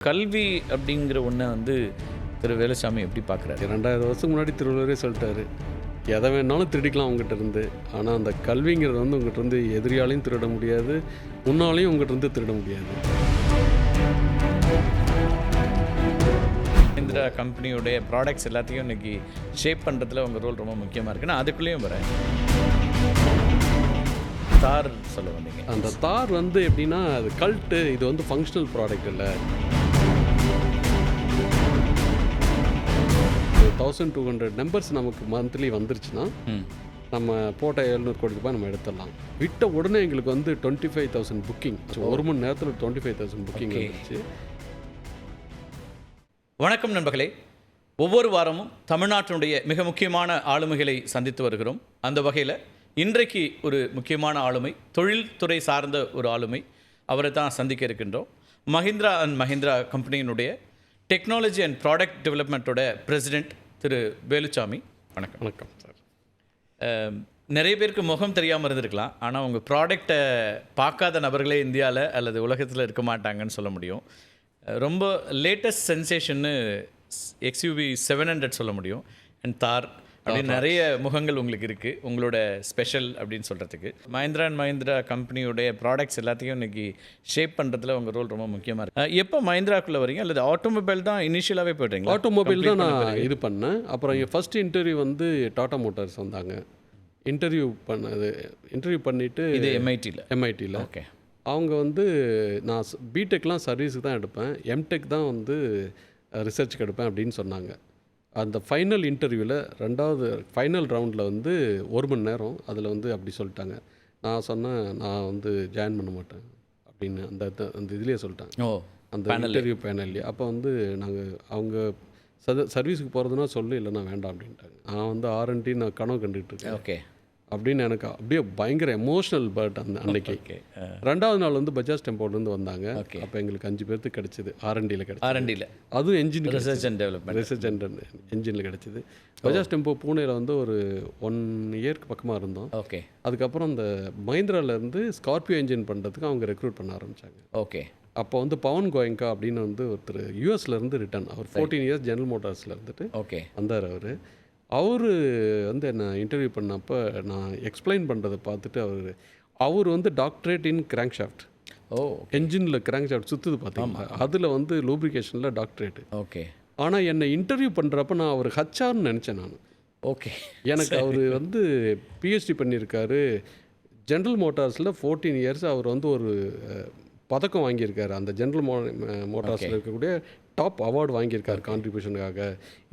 கல்வி அப்படிங்கிற ஒன்றை திரு வேலுசாமி எப்படி பார்க்குறாரு? 2000 வருஷத்துக்கு முன்னாடி திருவள்ளுவரே சொல்லிட்டாரு, எதை வேணாலும் திருடிக்கலாம் உங்ககிட்ட இருந்து. ஆனால் அந்த கல்விங்கிறது உங்ககிட்ட இருந்து எதிரியாலையும் திருட முடியாது, முன்னாலையும் உங்ககிட்ட இருந்து திருட முடியாது. மஹிந்திரா கம்பெனியோடைய ப்ராடக்ட்ஸ் எல்லாத்தையும் இன்னைக்கு ஷேப் பண்ணுறதுல உங்கள் ரோல் ரொம்ப முக்கியமாக இருக்குது. நான் அதுக்குள்ளேயும் வரேன். தார் சொல்ல வந்தீங்க. அந்த தார் எப்படின்னா அது கல்ட்டு, இது ஃபங்க்ஷனல் ப்ராடக்ட் இல்லை. 1200 நம்பர்ஸ் நமக்கு மந்த்லி வந்துருச்சுன்னா நம்ம போட்ட 700 கோடி ரூபாய் நம்ம எடுத்துடலாம். விட்ட உடனே எங்களுக்கு 25,000 புக்கிங், ஒரு மணி நேரத்தில் 25,000 புக்கிங் வந்துருச்சு. வணக்கம் நண்பர்களே, ஒவ்வொரு வாரமும் தமிழ்நாட்டினுடைய மிக முக்கியமான ஆளுமைகளை சந்தித்து வருகிறோம். அந்த வகையில் இன்றைக்கு ஒரு முக்கியமான ஆளுமை, தொழில்துறை சார்ந்த ஒரு ஆளுமை, அவரை தான் சந்திக்க இருக்கின்றோம். மஹிந்திரா அண்ட் மஹிந்திரா கம்பெனியினுடைய டெக்னாலஜி அண்ட் ப்ராடக்ட் டெவலப்மெண்ட்டோட பிரசிடெண்ட் திரு வேலுசாமி. வணக்கம். வணக்கம் சார். நிறைய பேருக்கு முகம் தெரியாமல் இருந்திருக்கலாம், ஆனால் உங்கள் ப்ராடக்டை பார்க்காத நபர்களே இந்தியாவில் அல்லது உலகத்தில் இருக்க மாட்டாங்கன்னு சொல்ல முடியும். ரொம்ப லேட்டஸ்ட் சென்சேஷன்னு XUV 700 சொல்ல முடியும். அண்ட் தார் அப்படின்னு நிறைய முகங்கள் உங்களுக்கு இருக்குது, உங்களோட ஸ்பெஷல் அப்படின்னு சொல்கிறதுக்கு. மஹிந்திரா அண்ட் மஹிந்திரா கம்பெனியோடைய ப்ராடக்ட்ஸ் எல்லாத்தையும் இன்றைக்கி ஷேப் பண்ணுறதுல உங்கள் ரோல் ரொம்ப முக்கியமாக இருக்குது. எப்போ மஹிந்திராக்குள்ளே வரீங்க, அல்லது ஆட்டோமொபைல் தான் இனிஷியலாகவே போய்ட்டீங்க? ஆட்டோமொபைல் தான் நான் இது பண்ணேன். அப்புறம் என் ஃபஸ்ட் இன்டர்வியூ டாடா மோட்டார்ஸ் வந்தாங்க. இன்டர்வியூ பண்ணிவிட்டு இது எம்ஐடியில். ஓகே. அவங்க நான் பிடெக்லாம் சர்வீஸுக்கு தான் எடுப்பேன், எம்டெக் தான் ரிசர்ச்சுக்கு எடுப்பேன் அப்படின்னு சொன்னாங்க. அந்த ஃபைனல் இன்டர்வியூவில் ரெண்டாவது ஃபைனல் ரவுண்டில் 1 மணி நேரம் அதில் அப்படி சொல்லிட்டாங்க. நான் சொன்னேன், நான் ஜாயின் பண்ண மாட்டேன் அப்படின்னு அந்த இதுலேயே சொல்லிட்டாங்க, அந்த இன்டர்வியூ பேனல்லையே. அப்போ நாங்கள் அவங்க சர்வீஸுக்கு போகிறதுனா சொல்லு, இல்லைன்னா வேண்டாம் அப்படின்ட்டாங்க. நான் R&D நான் கனவு கண்டுகிட்டு இருக்கேன். ஓகே அப்படின்னு எனக்கு அப்படியே பயங்கர எமோஷ்னல் பர்ட் அன்னைக்கு. ரெண்டாவது நாள் பஜாஜ் டெம்போலேருந்து வந்தாங்க. அப்போ எங்களுக்கு 5 பேருக்கு கிடச்சிது. R&Dயில் கிடச்சிது. அதுவும் என்ஜின் ரிசர்ச் அண்ட் என்ஜினில் கிடச்சிது. பஜாஜ் டெம்போ பூனேயில் ஒரு 1 இயருக்கு பக்கமாக இருந்தோம். ஓகே. அதுக்கப்புறம் அந்த மஹிந்திராவிலேருந்து ஸ்கார்பியோ என்ஜின் பண்ணுறதுக்கு அவங்க ரெக்ரூட் பண்ண ஆரம்பித்தாங்க. ஓகே. அப்போ பவன் கோயங்கா அப்படின்னு ஒருத்தர் யூஎஸ்லேருந்து ரிட்டர்ன், அவர் 14 இயர்ஸ் ஜெனரல் மோட்டார்ஸில் இருந்துட்டு வந்தார். அவர் என்னை இன்டர்வியூ பண்ணப்போ நான் எக்ஸ்பிளைன் பண்ணுறதை பார்த்துட்டு அவர் டாக்டரேட் இன் கிராங்க் ஷாஃப்ட். என்ஜினில் கிராங்க் ஷாஃப்ட் சுற்றுது பார்த்தீங்களா, அதில் லூப்ரிகேஷனில் டாக்டரேட்டு. ஓகே. ஆனால் என்னை இன்டர்வியூ பண்ணுறப்ப நான் அவர் ஹச்ஆர்னு நினச்சேன் நான். ஓகே. எனக்கு அவர் PhD பண்ணியிருக்காரு ஜென்ரல் மோட்டார்ஸில் 14 இயர்ஸ். அவர் ஒரு பதக்கம் வாங்கியிருக்காரு, அந்த ஜென்ரல் மோட்டார்ஸில் இருக்கக்கூடிய டாப் அவார்டு வாங்கியிருக்காரு கான்ட்ரிபியூஷனுக்காக.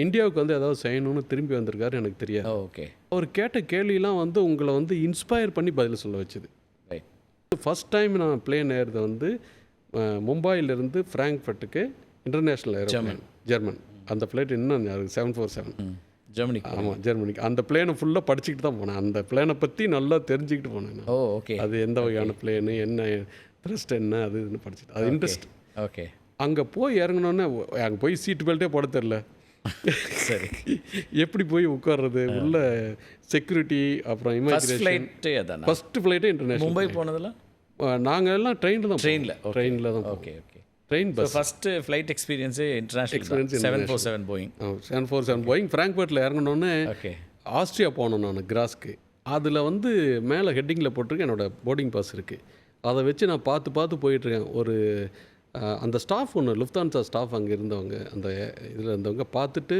இந்தியாவுக்கு ஏதாவது செய்யணும்னு திரும்பி வந்திருக்காரு, எனக்கு தெரியாது. ஓகே. அவர் கேட்ட கேள்வியெலாம் உங்களை இன்ஸ்பயர் பண்ணி பதில் சொல்ல வச்சுது. ஃபஸ்ட் டைம் நான் பிளேன் ஏறுறது மும்பையிலேருந்து ஃப்ராங்க்ஃபர்ட்டுக்கு இன்டர்நேஷ்னல் ஏரோப்ளேன், ஜெர்மன். அந்த ஃப்ளைட் இன்னும் 747 ஜெர்மனி. ஆமாம், ஜெர்மனிக்கு. அந்த பிளேனை ஃபுல்லாக படிச்சுக்கிட்டு தான் போனேன். அந்த பிளேனை பற்றி நல்லா தெரிஞ்சுக்கிட்டு போனேன். ஓகே. அது எந்த வகையான பிளேனு, என்ன த்ரஸ்ட், என்ன அது இதுன்னு படிச்சுட்டு, அது இன்ட்ரெஸ்ட். ஓகே. அங்கே போய் இறங்கினோன்னே அங்கே போய் சீட் பெல்ட்டே போட தெரில. சரி. எப்படி போய் உட்கார்றது, உள்ள செக்யூரிட்டி, அப்புறம் இமிகிரேஷன். ஃபஸ்ட்டு ஃப்ளைட்டே இன்டர்நேஷனல். மும்பை போனதில் நாங்கள் எல்லாம் ட்ரெயினில் தான். ட்ரெயினில் தான். Okay. Okay. Train bus first flight எக்ஸ்பீரியன்ஸே இன்டர்நேஷனல் 747 போயிங். 747 போயிங். ஃப்ராங்க்ஃபர்ட்டில் இறங்கினோன்னே ஆஸ்ட்ரியா போனோம் நான், கிராஸ்க்கு. அதில் மேலே ஹெட்டிங்கில் போட்டிருக்கேன், என்னோடய போர்டிங் பாஸ் இருக்குது. அதை வச்சு நான் பார்த்து போயிட்டுருக்கேன். அந்த ஸ்டாஃப் லுஃப்தான்சா ஸ்டாஃப் அங்கே இருந்தவங்க, அந்த இதில் இருந்தவங்க பார்த்துட்டு,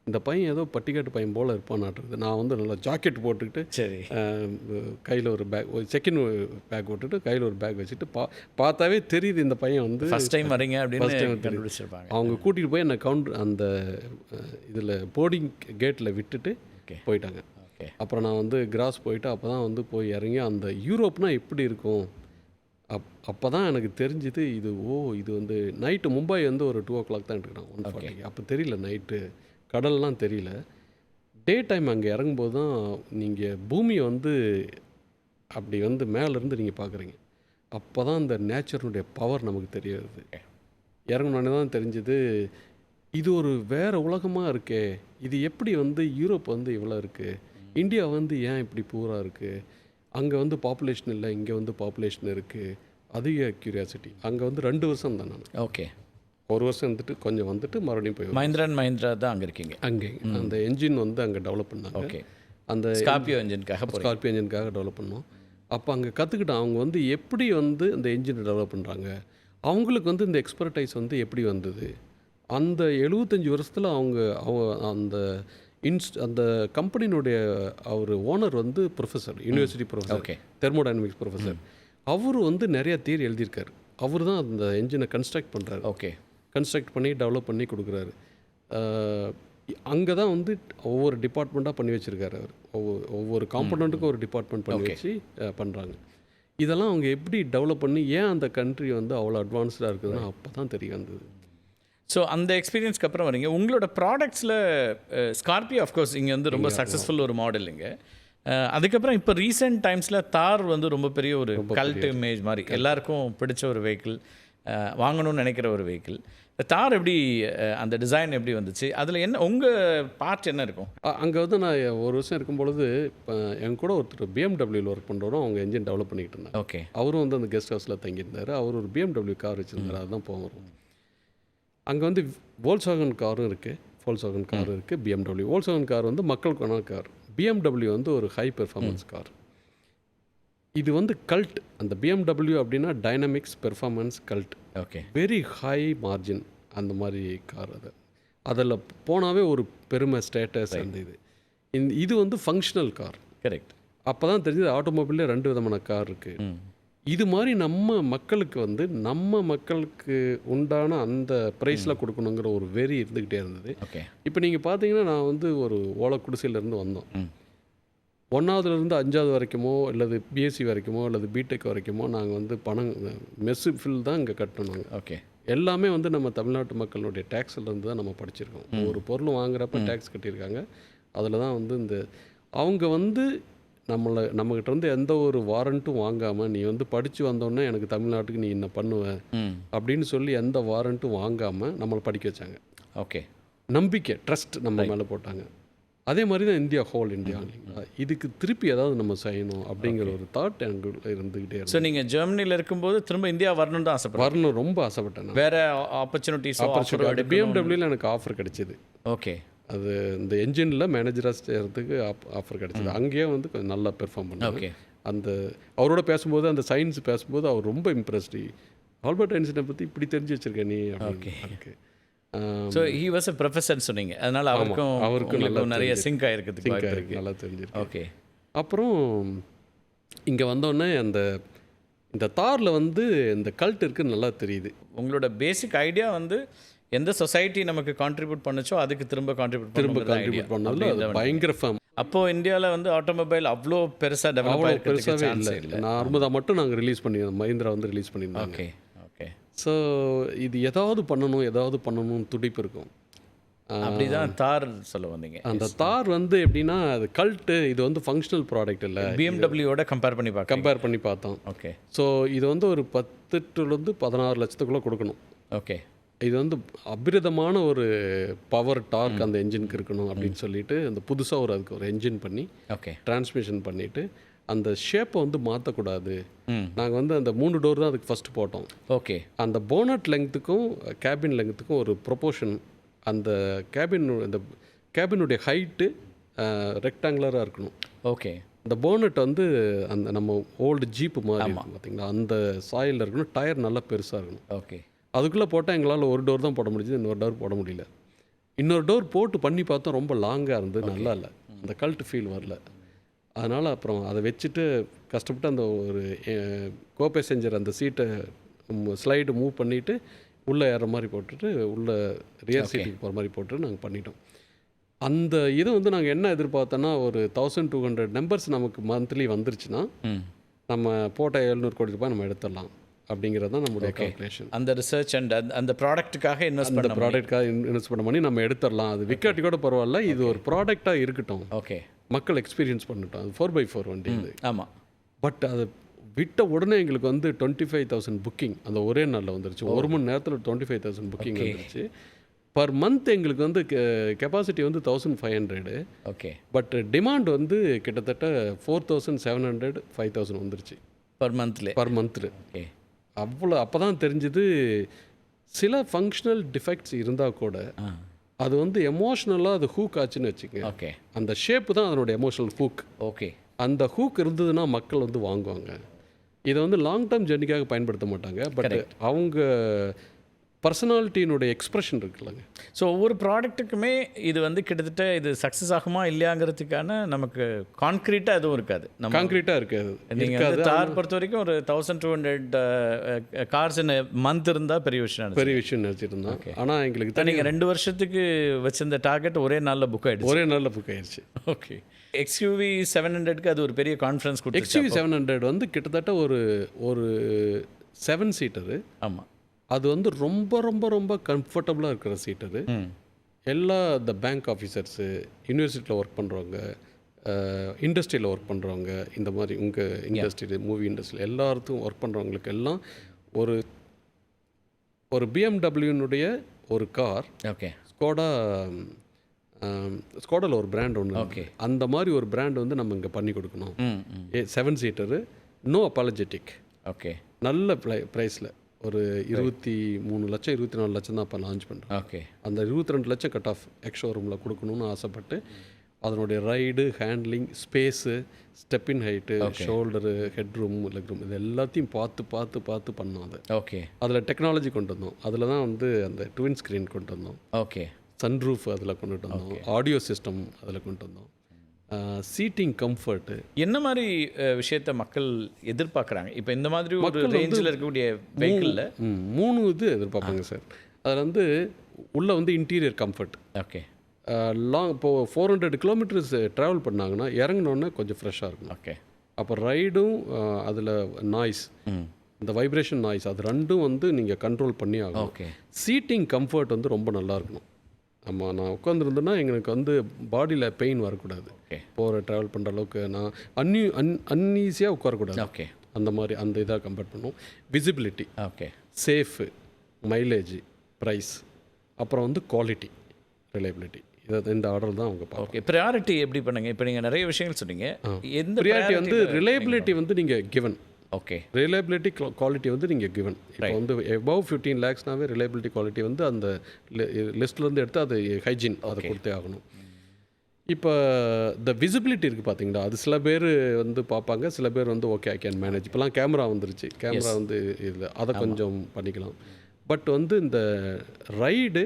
இந்த பையன் ஏதோ பட்டிக்காட்டு பையன் போல் இருப்பான்னாட்டுருது. நான் நல்லா ஜாக்கெட் போட்டுக்கிட்டு, சரி, கையில் ஒரு பேக், செகண்ட் பேக் போட்டுட்டு கையில் ஒரு பேக் வச்சுட்டு பார்த்தாவே தெரியுது இந்த பையன் ஃபஸ்ட் டைம் வரீங்க அப்படின்னு கண்டுபிடிச்சிருப்பாங்க. அவங்க கூட்டிகிட்டு போய் என்னை அந்த இதில் போர்டிங் கேட்டில் விட்டுட்டு போயிட்டாங்க. அப்புறம் நான் கிராஸ் போயிட்டு அப்போ தான் போய் இறங்கி அந்த யூரோப்னால் எப்படி இருக்கும் அப்போ தான் எனக்கு தெரிஞ்சுது. இது நைட்டு மும்பை ஒரு 2 o'clock தான் எடுக்கிறான், 1:40. அப்போ தெரியல, நைட்டு கடல்லாம் தெரியல. டே டைம் அங்கே இறங்கும்போது தான் நீங்கள் பூமியை அப்படி மேலேருந்து நீங்கள் பார்க்குறீங்க. அப்போ தான் அந்த நேச்சருடைய பவர் நமக்கு தெரியுது. இறங்கினோடனே தான் தெரிஞ்சுது, இது ஒரு வேறு உலகமாக இருக்கே. இது எப்படி யூரோப் இவ்வளோ இருக்குது, இந்தியா ஏன் இப்படி பூரா இருக்குது, அங்கே பாப்புலேஷன் இல்லை, இங்கே பாப்புலேஷன் இருக்குது. அதிக க்யூரியாசிட்டி. அங்கே 2 வருஷம் தான் நான். ஓகே. ஒரு வருஷம் இருந்துட்டு கொஞ்சம் வந்துட்டு மறுபடியும் போய் மஹிந்திரா அண்ட் மஹிந்திரா தான் அங்கே இருக்கீங்க. அங்கே அந்த என்ஜின் வந்து அங்கே டெவலப் பண்ணாங்க. ஓகே. அந்த ஸ்கார்பியோ என்ஜின்காக ஸ்கார்பியோ என்ஜினுக்காக டெவலப் பண்ணோம். அப்போ அங்கே கற்றுக்கிட்டோம் அவங்க வந்து எப்படி வந்து இந்த என்ஜினை டெவலப் பண்ணுறாங்க, அவங்களுக்கு வந்து இந்த எக்ஸ்பர்டைஸ் வந்து எப்படி வந்தது. அந்த 75 வருஷத்தில் அவங்க அந்த அந்த கம்பெனியினுடைய அவர் ஓனர் வந்து professor, university professor, okay, thermodynamics professor. அவர் வந்து நிறையா தியரி எழுதியிருக்காரு. அவர் தான் அந்த என்ஜினை கன்ஸ்ட்ரக்ட் பண்ணுறாரு. ஓகே. கன்ஸ்ட்ரக்ட் பண்ணி டெவலப் பண்ணி கொடுக்குறாரு. அங்கே தான் வந்து ஒவ்வொரு டிபார்ட்மெண்ட்டாக பண்ணி வச்சுருக்காரு அவர். ஒவ்வொரு காம்பனண்ட்டுக்கும் ஒரு டிபார்ட்மெண்ட் பண்ணி வச்சு பண்ணுறாங்க. இதெல்லாம் அவங்க எப்படி டெவலப் பண்ணி ஏன் அந்த கண்ட்ரி வந்து அவ்வளோ அட்வான்ஸ்டாக இருக்குதுன்னா அப்போ தான் தெரிய வந்தது. ஸோ அந்த எக்ஸ்பீரியன்ஸ்க்கு அப்புறம் வரீங்க. உங்களோட ப்ராடக்ட்ஸில் ஸ்கார்பியோ ஆஃப்கோர்ஸ் இங்கே வந்து ரொம்ப சக்ஸஸ்ஃபுல் ஒரு மாடல் இங்கே. அதுக்கப்புறம் இப்போ ரீசெண்ட் டைம்ஸில் தார் வந்து ரொம்ப பெரிய ஒரு கல்ட் இமேஜ் மாதிரி எல்லாருக்கும் பிடிச்ச ஒரு வெஹிக்கிள், வாங்கணும்னு நினைக்கிற ஒரு வெஹிக்கிள். தார் எப்படி அந்த டிசைன் எப்படி வந்துச்சு, அதில் என்ன உங்கள் பார்ட் என்ன இருக்கும்? அங்கே வந்து நான் ஒரு வருஷம் இருக்கும்பொழுது என் கூட ஒருத்தர் பிஎம்டபிள்யூவில் ஒர்க் பண்ணுறோம். அவங்க என்ஜின் டெவலப் பண்ணிக்கிட்டு இருந்தாங்க. ஓகே. அவரும் வந்து அந்த கெஸ்ட் ஹவுஸில் தங்கியிருந்தார். அவர் ஒரு பிஎம்டபிள்யூ கார் வச்சுருந்தார். அதுதான் போகிறோம். அங்கே வந்து வோல்க்ஸ்வாகன் காரும் இருக்குது, ஃபோல்க்ஸ்வாகன் காரும் இருக்குது, பிஎம்டபிள்யூ. வோல்க்ஸ்வாகன் கார் வந்து மக்களுக்கான கார், பிஎம்டபிள்யூ வந்து ஒரு ஹை பெர்ஃபார்மன்ஸ் கார். இது வந்து கல்ட். அந்த பிஎம்டபிள்யூ அப்படின்னா dynamics performance cult. Okay. Very high margin அந்த மாதிரி கார். அதில் போனாவே ஒரு பெருமை, ஸ்டேட்டஸ் அந்த இது வந்து ஃபங்க்ஷனல் கார். கரெக்ட். அப்போ தான் தெரிஞ்சது ஆட்டோமொபைலில் 2 விதமான கார் இருக்குது. இது மாதிரி நம்ம மக்களுக்கு வந்து நம்ம மக்களுக்கு உண்டான அந்த ப்ரைஸில் கொடுக்கணுங்கிற ஒரு வெறி இருந்துக்கிட்டே இருந்தது. ஓகே. இப்போ நீங்கள் பார்த்தீங்கன்னா நான் வந்து ஒரு ஓலை குடிசையிலேருந்து வந்தோம். 1ஆவதுலேருந்து 5ஆவது வரைக்குமோ அல்லது பிஎஸ்சி வரைக்குமோ அல்லது பிடெக் வரைக்குமோ நாங்கள் வந்து பணம் மெஸ்ஸு ஃபில் தான் இங்கே கட்டணும். ஓகே. எல்லாமே வந்து நம்ம தமிழ்நாட்டு மக்களுடைய டேக்ஸ்லேருந்து தான் நம்ம படிச்சிருக்கோம். ஒரு பொருள் வாங்குறப்ப டேக்ஸ் கட்டியிருக்காங்க. அதில் தான் வந்து அவங்க வந்து நம்மக்கிட்ட வந்து எந்த ஒரு வாரண்ட்டும் வாங்காமல் நீ வந்து படித்து வந்தோடனே எனக்கு தமிழ்நாட்டுக்கு நீ என்ன பண்ணுவ அப்படின்னு சொல்லி எந்த வாரண்ட்டும் வாங்காமல் நம்மளை படிக்க வச்சாங்க. ஓகே. நம்பிக்கை, ட்ரஸ்ட் நம்ம மேலே போட்டாங்க. அதே மாதிரி தான் இந்தியா, ஹோல் இந்தியா. இதுக்கு திருப்பி ஏதாவது நம்ம செய்யணும் அப்படிங்கிற ஒரு தாட் எனக்கு இருந்துக்கிட்டே இருக்கு. ஸோ நீங்கள் ஜெர்மனியில் இருக்கும்போது திரும்ப இந்தியா வரணும்னு தான் வரணும் ரொம்ப ஆசைப்பட்டேன். வேறு ஆப்பர்ச்சுனிட்டிஸ் பிஎம்டபிள்யூவில் எனக்கு ஆஃபர் கிடைச்சிது. ஓகே. அது இந்த என்ஜினில் மேனேஜராக செய்கிறதுக்கு ஆஃபர் கிடைச்சிது. அங்கேயே வந்து கொஞ்சம் நல்லா பெர்ஃபார்ம் பண்ணாங்க. ஓகே. அந்த அவரோட பேசும்போது அந்த சயின்ஸ் பேசும்போது அவர் ரொம்ப இம்ப்ரெஸ்டு. ஆல்பர்ட் ஐன்ஸ்டைனை பற்றி இப்படி தெரிஞ்சு வச்சுருக்கேன் நீ அப்படின்னு. ஸோ ஹி வாஸ் எ ப்ரொஃபஸர்னு சொன்னீங்க, அதனால் அவருக்கும் நல்லா நிறைய சிங்க் ஆகிருக்குது, நல்லா தெரிஞ்சிருக்கு. ஓகே. அப்புறம் இங்கே வந்தோடனே இந்த தாரில் வந்து இந்த கல்ட் இருக்குன்னு நல்லா தெரியுது. உங்களோட பேசிக் ஐடியா வந்து எந்த சொசைட்டி நமக்கு கான்ட்ரிபியூட் பண்ணுச்சோ அதுக்கு திரும்ப கான்ட்ரிபியூட் பண்ணது பயங்கர ஃபேம். அப்போது இந்தியாவில் வந்து ஆட்டோமொபைல் அவ்வளோ பெருசாக டெவலப் பெருசாகவே இல்லை. நான் 60 மட்டும் நாங்கள் ரிலீஸ் பண்ணியிருந்தோம், மஹிந்திரா வந்து ரிலீஸ் பண்ணியிருந்தோம். ஓகே. ஓகே. ஸோ இது ஏதாவது பண்ணணும்னு துடிப்பு இருக்கும். அப்படிதான் தார் சொல்ல வந்தீங்க. அந்த தார் வந்து எப்படின்னா அது கல்ட்டு, இது வந்து ஃபங்க்ஷனல் ப்ராடக்ட் இல்லை. பிஎம்டபிள்யூட கம்பேர் பண்ணி பார்த்தோம். ஓகே. ஸோ இது வந்து ஒரு 10 to 16 லட்சத்துக்குள்ளே கொடுக்கணும். ஓகே. இது வந்து அபிரிதமான ஒரு பவர் டார்க் அந்த என்ஜினுக்கு இருக்கணும் அப்படின்னு சொல்லிட்டு அந்த புதுசாக அதுக்கு ஒரு என்ஜின் பண்ணி ஓகே டிரான்ஸ்மிஷன் பண்ணிவிட்டு அந்த ஷேப்பை வந்து மாற்றக்கூடாது. நாங்கள் வந்து அந்த 3 டோர் தான் அதுக்கு ஃபஸ்ட்டு போட்டோம். ஓகே. அந்த போனட் லெங்க்த்துக்கும் கேபின் லெங்க்த்துக்கும் ஒரு ப்ரொப்போர்ஷன், அந்த கேபினுடைய ஹைட்டு ரெக்டாங்குலராக இருக்கணும். ஓகே. அந்த போனட் வந்து அந்த நம்ம ஓல்டு ஜீப்பு மாதிரி இருக்கும் பார்த்தீங்களா, அந்த சாயில் இருக்கணும். டயர் நல்லா பெருசாக இருக்கணும். ஓகே. அதுக்குள்ளே போட்டால் எங்களால் ஒரு டோர் தான் போட முடியுது, இன்னொரு டோர் போட முடியல. இன்னொரு டோர் போட்டு பண்ணி பார்த்தோம், ரொம்ப லாங்காக இருந்தது, நல்லா இல்லை, அந்த கல்ட் ஃபீல் வரல. அதனால் அப்புறம் அதை வச்சுட்டு கஷ்டப்பட்டு அந்த ஒரு கோ பேசஞ்சர் அந்த சீட்டை ஸ்லைடு மூவ் பண்ணிவிட்டு உள்ளே ஏற மாதிரி போட்டுட்டு உள்ளே ரியர் சீட்டுக்கு போகிற மாதிரி போட்டுட்டு நாங்கள் பண்ணிட்டோம். அந்த இது வந்து நாங்கள் என்ன எதிர்பார்த்தோன்னா ஒரு 1200 நம்பர்ஸ் நமக்கு மந்த்லி வந்துருச்சுன்னா நம்ம போட்ட 700 கோடி ரூபாய் நம்ம எடுத்துடலாம் அப்படிங்கிறது தான் நம்மளுடைய கால்குலேஷன். அந்த ரிசர்ச் அண்ட் அந்த ப்ராடக்ட்டுக்காக இன்வெஸ்ட் பண்ணி நம்ம எடுத்துடலாம். அது விக்காட்டி கூட பரவாயில்ல, இது ஒரு ப்ராடக்டாக இருக்கட்டும். ஓகே. மக்கள் எக்ஸ்பீரியன்ஸ் பண்ணிட்டோம். அது 4x4 வண்டி இது. ஆமாம். பட் அது விட்ட உடனே எங்களுக்கு வந்து 25,000 புக்கிங் அந்த ஒரே நாளில் வந்துருச்சு. 1 மணி நேரத்தில் 25,000 புக்கிங் வந்துருச்சு. பர் மந்த் எங்களுக்கு வந்து கெப்பாசிட்டி வந்து 1500. ஓகே. பட் டிமாண்ட் வந்து கிட்டத்தட்ட 4700 5000 வந்துருச்சு பர் மந்த்ல. ஓகே. அவ்வளோ அப்போ தான் தெரிஞ்சது சில ஃபங்க்ஷனல் டிஃபெக்ட்ஸ் இருந்தால் கூட அது வந்து எமோஷ்னலாக அது ஹூக் ஆச்சுன்னு வச்சுக்கோங்க. ஓகே. அந்த ஷேப்பு தான் அதனுடைய எமோஷனல் ஹூக். ஓகே. அந்த ஹூக் இருந்ததுன்னா மக்கள் வந்து வாங்குவாங்க. இதை வந்து லாங் டேர்ம் ஜெர்னிக்காக பயன்படுத்த மாட்டாங்க. பட் அவங்க பர்சனாலிட்டியினுடைய எக்ஸ்பிரஷன் இருக்குல்லங்க. ஸோ ஒவ்வொரு ப்ராடக்ட்டுக்குமே இது வந்து கிட்டத்தட்ட இது சக்ஸஸ் ஆகுமா இல்லையாங்கிறதுக்கான நமக்கு கான்க்ரீட்டாக எதுவும் இருக்காது. நம்ம கான்க்ரீட்டாக இருக்காது. நீங்கள் வந்து தார் பொறுத்த வரைக்கும் ஒரு 1200 கார்ஸ் மந்த் இருந்தால் பெரிய விஷயம். பெரிய விஷயம் நினச்சிருந்தோம். ஆனால் எங்களுக்கு நீங்கள் 2 வருஷத்துக்கு வச்சிருந்த டார்கெட் ஒரே நாளில் புக் ஆகிடுச்சு. ஒரே நாளில் புக் ஆயிடுச்சு. ஓகே. XUV 700க்கு அது ஒரு பெரிய கான்ஃபரன்ஸ் கொடுத்து. XUV 700 வந்து கிட்டத்தட்ட ஒரு 7 சீட்டரு. ஆமாம். அது வந்து ரொம்ப ரொம்ப ரொம்ப கம்ஃபர்டபுளாக இருக்கிற சீட் அது. எல்லா இந்த பேங்க் ஆஃபீஸர்ஸு, யூனிவர்சிட்டியில் ஒர்க் பண்ணுறவங்க, இண்டஸ்ட்ரியில் ஒர்க் பண்ணுறவங்க, இந்த மாதிரி உங்கள் இண்டஸ்ட்ரி, மூவி இண்டஸ்ட்ரியில் எல்லாத்துக்கும் ஒர்க் பண்ணுறவங்களுக்கு எல்லாம் ஒரு பிஎம்டபிள்யூனுடைய ஒரு கார். ஓகே. ஸ்கோடாவில் ஒரு பிராண்ட் ஒன்று. ஓகே. அந்த மாதிரி ஒரு பிராண்ட் வந்து நம்ம இங்கே பண்ணி கொடுக்கணும். 7 சீட்டரு, நோ அப்பாலஜெட்டிக். ஓகே. நல்ல ப்ரைஸில் ஒரு 23 லட்சம் 24 லட்சம் தான் அப்போ லான்ச் பண்ணுறோம். ஓகே. அந்த 22 லட்சம் கட் ஆஃப் எக்ஸ்ஷோரூமில் கொடுக்கணும்னு ஆசைப்பட்டு அதனுடைய ride, handling, space, step in height, shoulder, headroom, leg room, இது எல்லாத்தையும் பார்த்து பண்ணோம். அது ஓகே. அதில் டெக்னாலஜி கொண்டு வந்தோம். அதில் தான் வந்து அந்த ட்வின் ஸ்க்ரீன் கொண்டு வந்தோம். ஓகே. சன்ரூஃப் அதில் கொண்டுட்டு வந்தோம். ஆடியோ சிஸ்டம் அதில் கொண்டு வந்தோம். Seating comfort. என்ன மாதிரி விஷயத்த மக்கள் எதிர்பார்க்குறாங்க இப்போ இந்த மாதிரி ஒரு ரேஞ்சில் இருக்கக்கூடிய வெஹிக்கிளில்? 3 இது எதிர்பார்ப்பாங்க சார். அதில் வந்து உள்ளே வந்து இன்டீரியர் கம்ஃபர்ட். ஓகே. இப்போது 400 கிலோமீட்டர்ஸ் ட்ராவல் பண்ணாங்கன்னா இறங்கினோன்னே கொஞ்சம் ஃப்ரெஷ்ஷாக இருக்கும். ஓகே. அப்போ ரைடும் அதில் நாய்ஸ், இந்த வைப்ரேஷன் நாய்ஸ், அது ரெண்டும் வந்து நீங்கள் கண்ட்ரோல் பண்ணி ஆகும். ஓகே. சீட்டிங் கம்ஃபர்ட் வந்து ரொம்ப நல்லா இருக்கணும். நான் உட்காந்துருந்தேன்னா எங்களுக்கு வந்து பாடியில் பெயின் வரக்கூடாது. போகிற ட்ராவல் பண்ணுற அளவுக்கு நான் அன்ஈஸியாக உட்காரக்கூடாது. ஓகே. அந்த மாதிரி அந்த இதாக கம்பேர் பண்ணும். Visibility, okay, safe, mileage, price, அப்புறம் வந்து குவாலிட்டி, ரிலையபிலிட்டி, இந்த ஆர்டர் தான் அவங்க பார்ப்போம். ஓகே. ப்ரையாரிட்டி எப்படி பண்ணுங்க? இப்போ நீங்கள் நிறைய விஷயங்கள் சொன்னீங்க. எந்த ப்ரையாரிட்டி வந்து ரிலையபிலிட்டி வந்து நீங்கள் கிவன். ஓகே. ரிலையபிலிட்டி குவாலிட்டி வந்து நீங்கள் கிவன். இப்போ வந்து எபவ் 15 lakhsனாவே ரிலையபிலிட்டி குவாலிட்டி வந்து அந்த லிஸ்ட்லேருந்து எடுத்து அது ஹைஜீன் அதை கொடுத்தே ஆகணும். இப்போ இந்த விசிபிலிட்டி இருக்குது பார்த்தீங்களா, அது சில பேர் வந்து பார்ப்பாங்க, சில பேர் வந்து ஓகே ஐ கேன் மேனேஜ். இப்போலாம் கேமரா வந்துருச்சு, கேமரா வந்து இதில் அதை கொஞ்சம் பண்ணிக்கலாம். பட் வந்து இந்த ரைடு,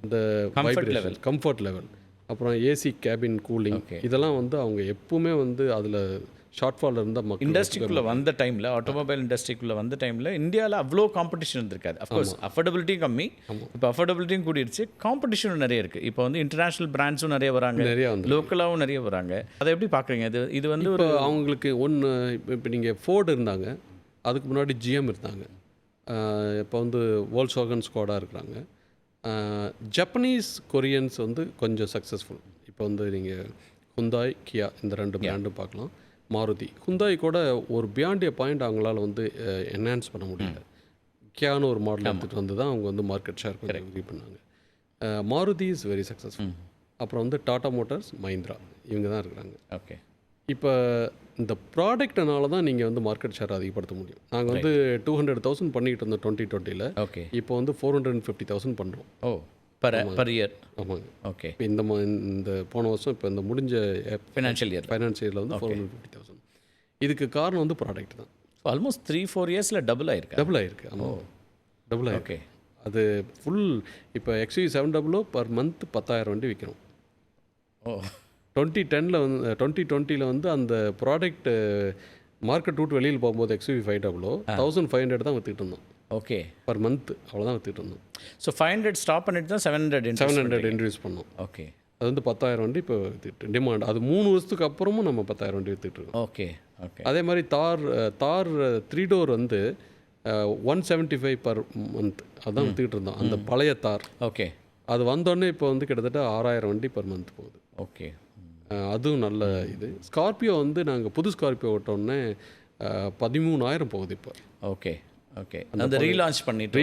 இந்த வைப்ரேஷன், கம்ஃபர்ட் லெவல், அப்புறம் ஏசி கேபின் கூலிங், இதெல்லாம் வந்து அவங்க எப்பவுமே வந்து அதில் ஷார்ட்ஃபால் இருந்தால் மக்கள் இண்டஸ்ட்ரிக்குள்ளே வந்த டைமில், ஆட்டோமொபைல் இண்டஸ்ட்ரிக்குள்ளே வந்த டைமில் இந்தியாவில் அவ்வளோ காம்படிஷன் இருந்திருக்காது. அஃப்கோர்ஸ் அஃபோர்டபிலிட்டியும் கம்மி, இப்போ அஃபோர்டபிலிட்டியும் கூடிருச்சு, காம்படிஷனும் நிறைய இருக்குது. இப்போ வந்து இன்டர்நேஷ்னல் பிராண்ட்ஸும் நிறைய வராங்க, லோக்கலாகவும் நிறைய வராங்க. அதை எப்படி பார்க்குறீங்க? இது வந்து ஒரு அவங்களுக்கு ஒன்று, இப்போ நீங்கள் ஃபோர்டு இருந்தாங்க, அதுக்கு முன்னாடி ஜிஎம் இருந்தாங்க, இப்போ வந்து வோல்க்ஸ்வாகன், ஸ்கோடா இருக்கிறாங்க. ஜப்பனீஸ் கொரியன்ஸ் வந்து கொஞ்சம் சக்ஸஸ்ஃபுல். இப்போ வந்து நீங்கள் ஹுண்டாய், கியா, இந்த 2 பிராண்டும் பார்க்கலாம். மாருதி, ஹுண்டாய் கூட ஒரு பியாண்ட் எ பாயிண்ட் அவங்களால வந்து என்ஹான்ஸ் பண்ண முடியல. கியான்னு ஒரு மாடல் எடுத்துகிட்டு வந்து தான் அவங்க வந்து மார்க்கெட் ஷேர் கொஞ்சம் இது பண்ணாங்க. Maruti is very successful. அப்புறம் வந்து டாடா மோட்டார்ஸ், மஹிந்திரா, இவங்க தான் இருக்கிறாங்க. ஓகே. இப்போ இந்த ப்ராடக்ட்னால தான் நீங்கள் வந்து மார்க்கெட் ஷேர் அதிகப்படுத்த முடியும். நாங்கள் வந்து 200,000 பண்ணிக்கிட்டு இருந்தோம் 2020. ஓகே. இப்போ வந்து 450,000 பண்ணுறோம். ஓ, பர் இயர். ஆமாங்க. ஓகே. இந்த போன வருஷம் இப்போ இந்த முடிஞ்ச ஃபினான்ஷியல் இயரில் வந்து 450,000. இதுக்கு காரணம் வந்து ப்ராடக்ட் தான். ஆல்மோஸ்ட் 3-4 இயர்ஸில் டபுள் ஆயிருக்கு. ஆமாம், டபுள் ஆயிருக்கு. அது ஃபுல். இப்போ XUV 700 பர் மந்த் 10,000 வண்டி விற்கிறோம். ஓ. 2020 வந்து அந்த ப்ராடக்ட் மார்க்கெட் விட்டு வெளியில் போகும்போது XUV 500 1500 தான் விற்றுக்கிட்டு இருந்தோம். ஓகே. பர் மந்த் அவ்வளோதான் விற்றுட்டு இருந்தோம். ஸோ 500 ஸ்டாப் பண்ணிட்டு தான் 700 இன்ட்ரடியூஸ் பண்ணோம். ஓகே. அது வந்து 10,000 வண்டி இப்போ விற்றுட்டு டிமாண்ட். அது 3 வருஷத்துக்கு அப்புறமும் நம்ம 10,000 வண்டி விற்றுட்டு இருக்கோம். ஓகே. ஓகே. அதே மாதிரி தார் 3 டோர் வந்து 175 பர் மந்த் அதான் விற்றுக்கிட்டு இருந்தோம், அந்த பழைய தார். ஓகே. அது வந்தோடனே இப்போ வந்து கிட்டத்தட்ட 6,000 வண்டி பர் மந்த் போகுது. ஓகே. அதுவும் நல்ல இது. ஸ்கார்பியோ வந்து நாங்கள் புது ஸ்கார்பியோ விட்டோடனே 13,000 போகுது இப்போ. ஓகே. ஓகே. அந்த ரீலான்ச் பண்ணது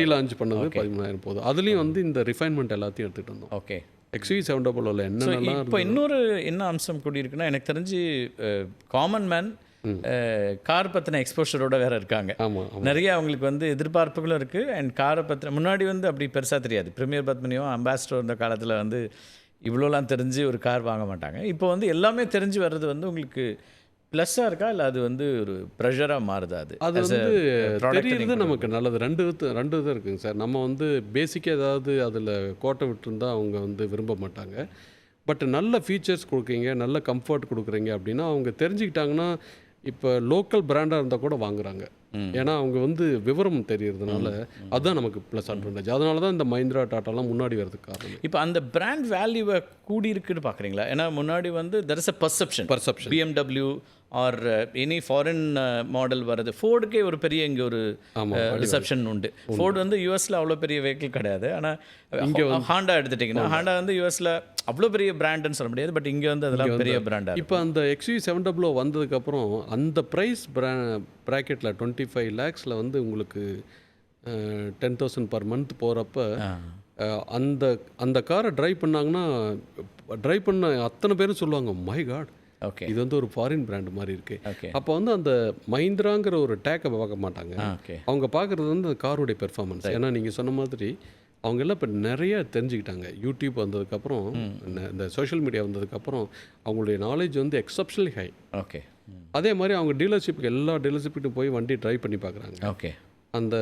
13,000 போகுது. அதுலேயும் வந்து இந்த ரிஃபைன்மெண்ட் எல்லாத்தையும் எடுத்துகிட்டு வந்தோம். ஓகே. XUV 700 என்னென்னலாம் இப்போ இன்னொரு என்ன அம்சம் கூடி இருக்குன்னா, எனக்கு தெரிஞ்சு காமன் மேன் கார் பற்றின எக்ஸ்போஷரோட வேறு இருக்காங்க. ஆமாம். நிறைய அவங்களுக்கு வந்து எதிர்பார்ப்புகளும் இருக்குது. அண்ட் காரை பற்றின முன்னாடி வந்து அப்படி பெருசாக தெரியாது. பிரீமியர் பத்மினியும் அம்பாசிடர் இருந்த காலத்தில் வந்து இவ்வளோலாம் தெரிஞ்சு ஒரு கார் வாங்க மாட்டாங்க. இப்போ வந்து எல்லாமே தெரிஞ்சு வர்றது வந்து உங்களுக்கு ப்ளஸ்ஸாக இருக்கா, இல்லை அது வந்து ஒரு ப்ரெஷராக மாறுதா? அது வந்து தெரியுறது நமக்கு நல்லது. ரெண்டு இது இருக்குங்க சார். நம்ம வந்து பேசிக்காக ஏதாவது அதில் கோட்டை விட்டுருந்தா அவங்க வந்து விரும்ப மாட்டாங்க. பட் நல்ல ஃபீச்சர்ஸ் கொடுக்குறீங்க, நல்ல கம்ஃபர்ட் கொடுக்குறீங்க அப்படின்னா அவங்க தெரிஞ்சுக்கிட்டாங்கன்னா இப்போ லோக்கல் பிராண்டாக இருந்தால் கூட வாங்குறாங்க. ஏன்னா அவங்க வந்து விவரம் தெரியறதுனால அதுதான் நமக்கு ப்ளஸ் அட்வான்டேஜ். அதனால தான் இந்த மஹிந்திரா டாட்டாலாம் முன்னாடி வரதுக்கு காரணம். இப்போ அந்த பிராண்ட் வேல்யூவை கூடி இருக்குன்னு பார்க்குறீங்களா? ஏன்னா முன்னாடி வந்து there is a perception BMW or any foreign model வருது. ஃபோர்டுக்கே ஒரு பெரிய இங்கே ஒரு ரிசப்ஷன் உண்டு. ஃபோர்டு வந்து யூஎஸில் அவ்வளோ பெரிய வெஹிக்கிள் கிடையாது. ஆனால் இங்கே ஹாண்டா எடுத்துட்டிங்கன்னா ஹாண்டா வந்து யூஎஸில் அவ்வளோ பெரிய பிராண்டுன்னு சொல்ல முடியாது. பட் இங்கே வந்து அதெல்லாம் பெரிய பிராண்டாக. இப்போ அந்த XUV700 வந்ததுக்கப்புறம் அந்த ப்ரைஸ் ப்ராக்கெட்டில் 25 lakhஸில் வந்து உங்களுக்கு 10,000 per month போகிறப்ப அந்த அந்த காரை ட்ரைவ் பண்ணாங்கன்னா ட்ரைவ் பண்ண அத்தனை பேரும் சொல்லுவாங்க, மை காட், ஓகே, இது வந்து ஒரு ஃபாரின் பிராண்ட் மாதிரி இருக்குது. ஓகே. அப்போ வந்து அந்த மஹிந்திராங்கிற ஒரு டேக்கை பார்க்க மாட்டாங்க. அவங்க பார்க்குறது வந்து அந்த காருடைய பெர்ஃபார்மன்ஸ். ஏன்னா நீங்கள் சொன்ன மாதிரி அவங்க எல்லாம் இப்போ நிறைய தெரிஞ்சுக்கிட்டாங்க. யூடியூப் வந்ததுக்கப்புறம், இந்த சோஷியல் மீடியா வந்ததுக்கப்புறம் அவங்களுடைய நாலேஜ் வந்து எக்ஸப்ஷனலி ஹை. ஓகே. அதே மாதிரி அவங்க டீலர்ஷிப்புக்கு எல்லா டீலர்ஷிப்கிட்டும் போய் வண்டி ட்ரைவ் பண்ணி பார்க்குறாங்க. ஓகே. அந்த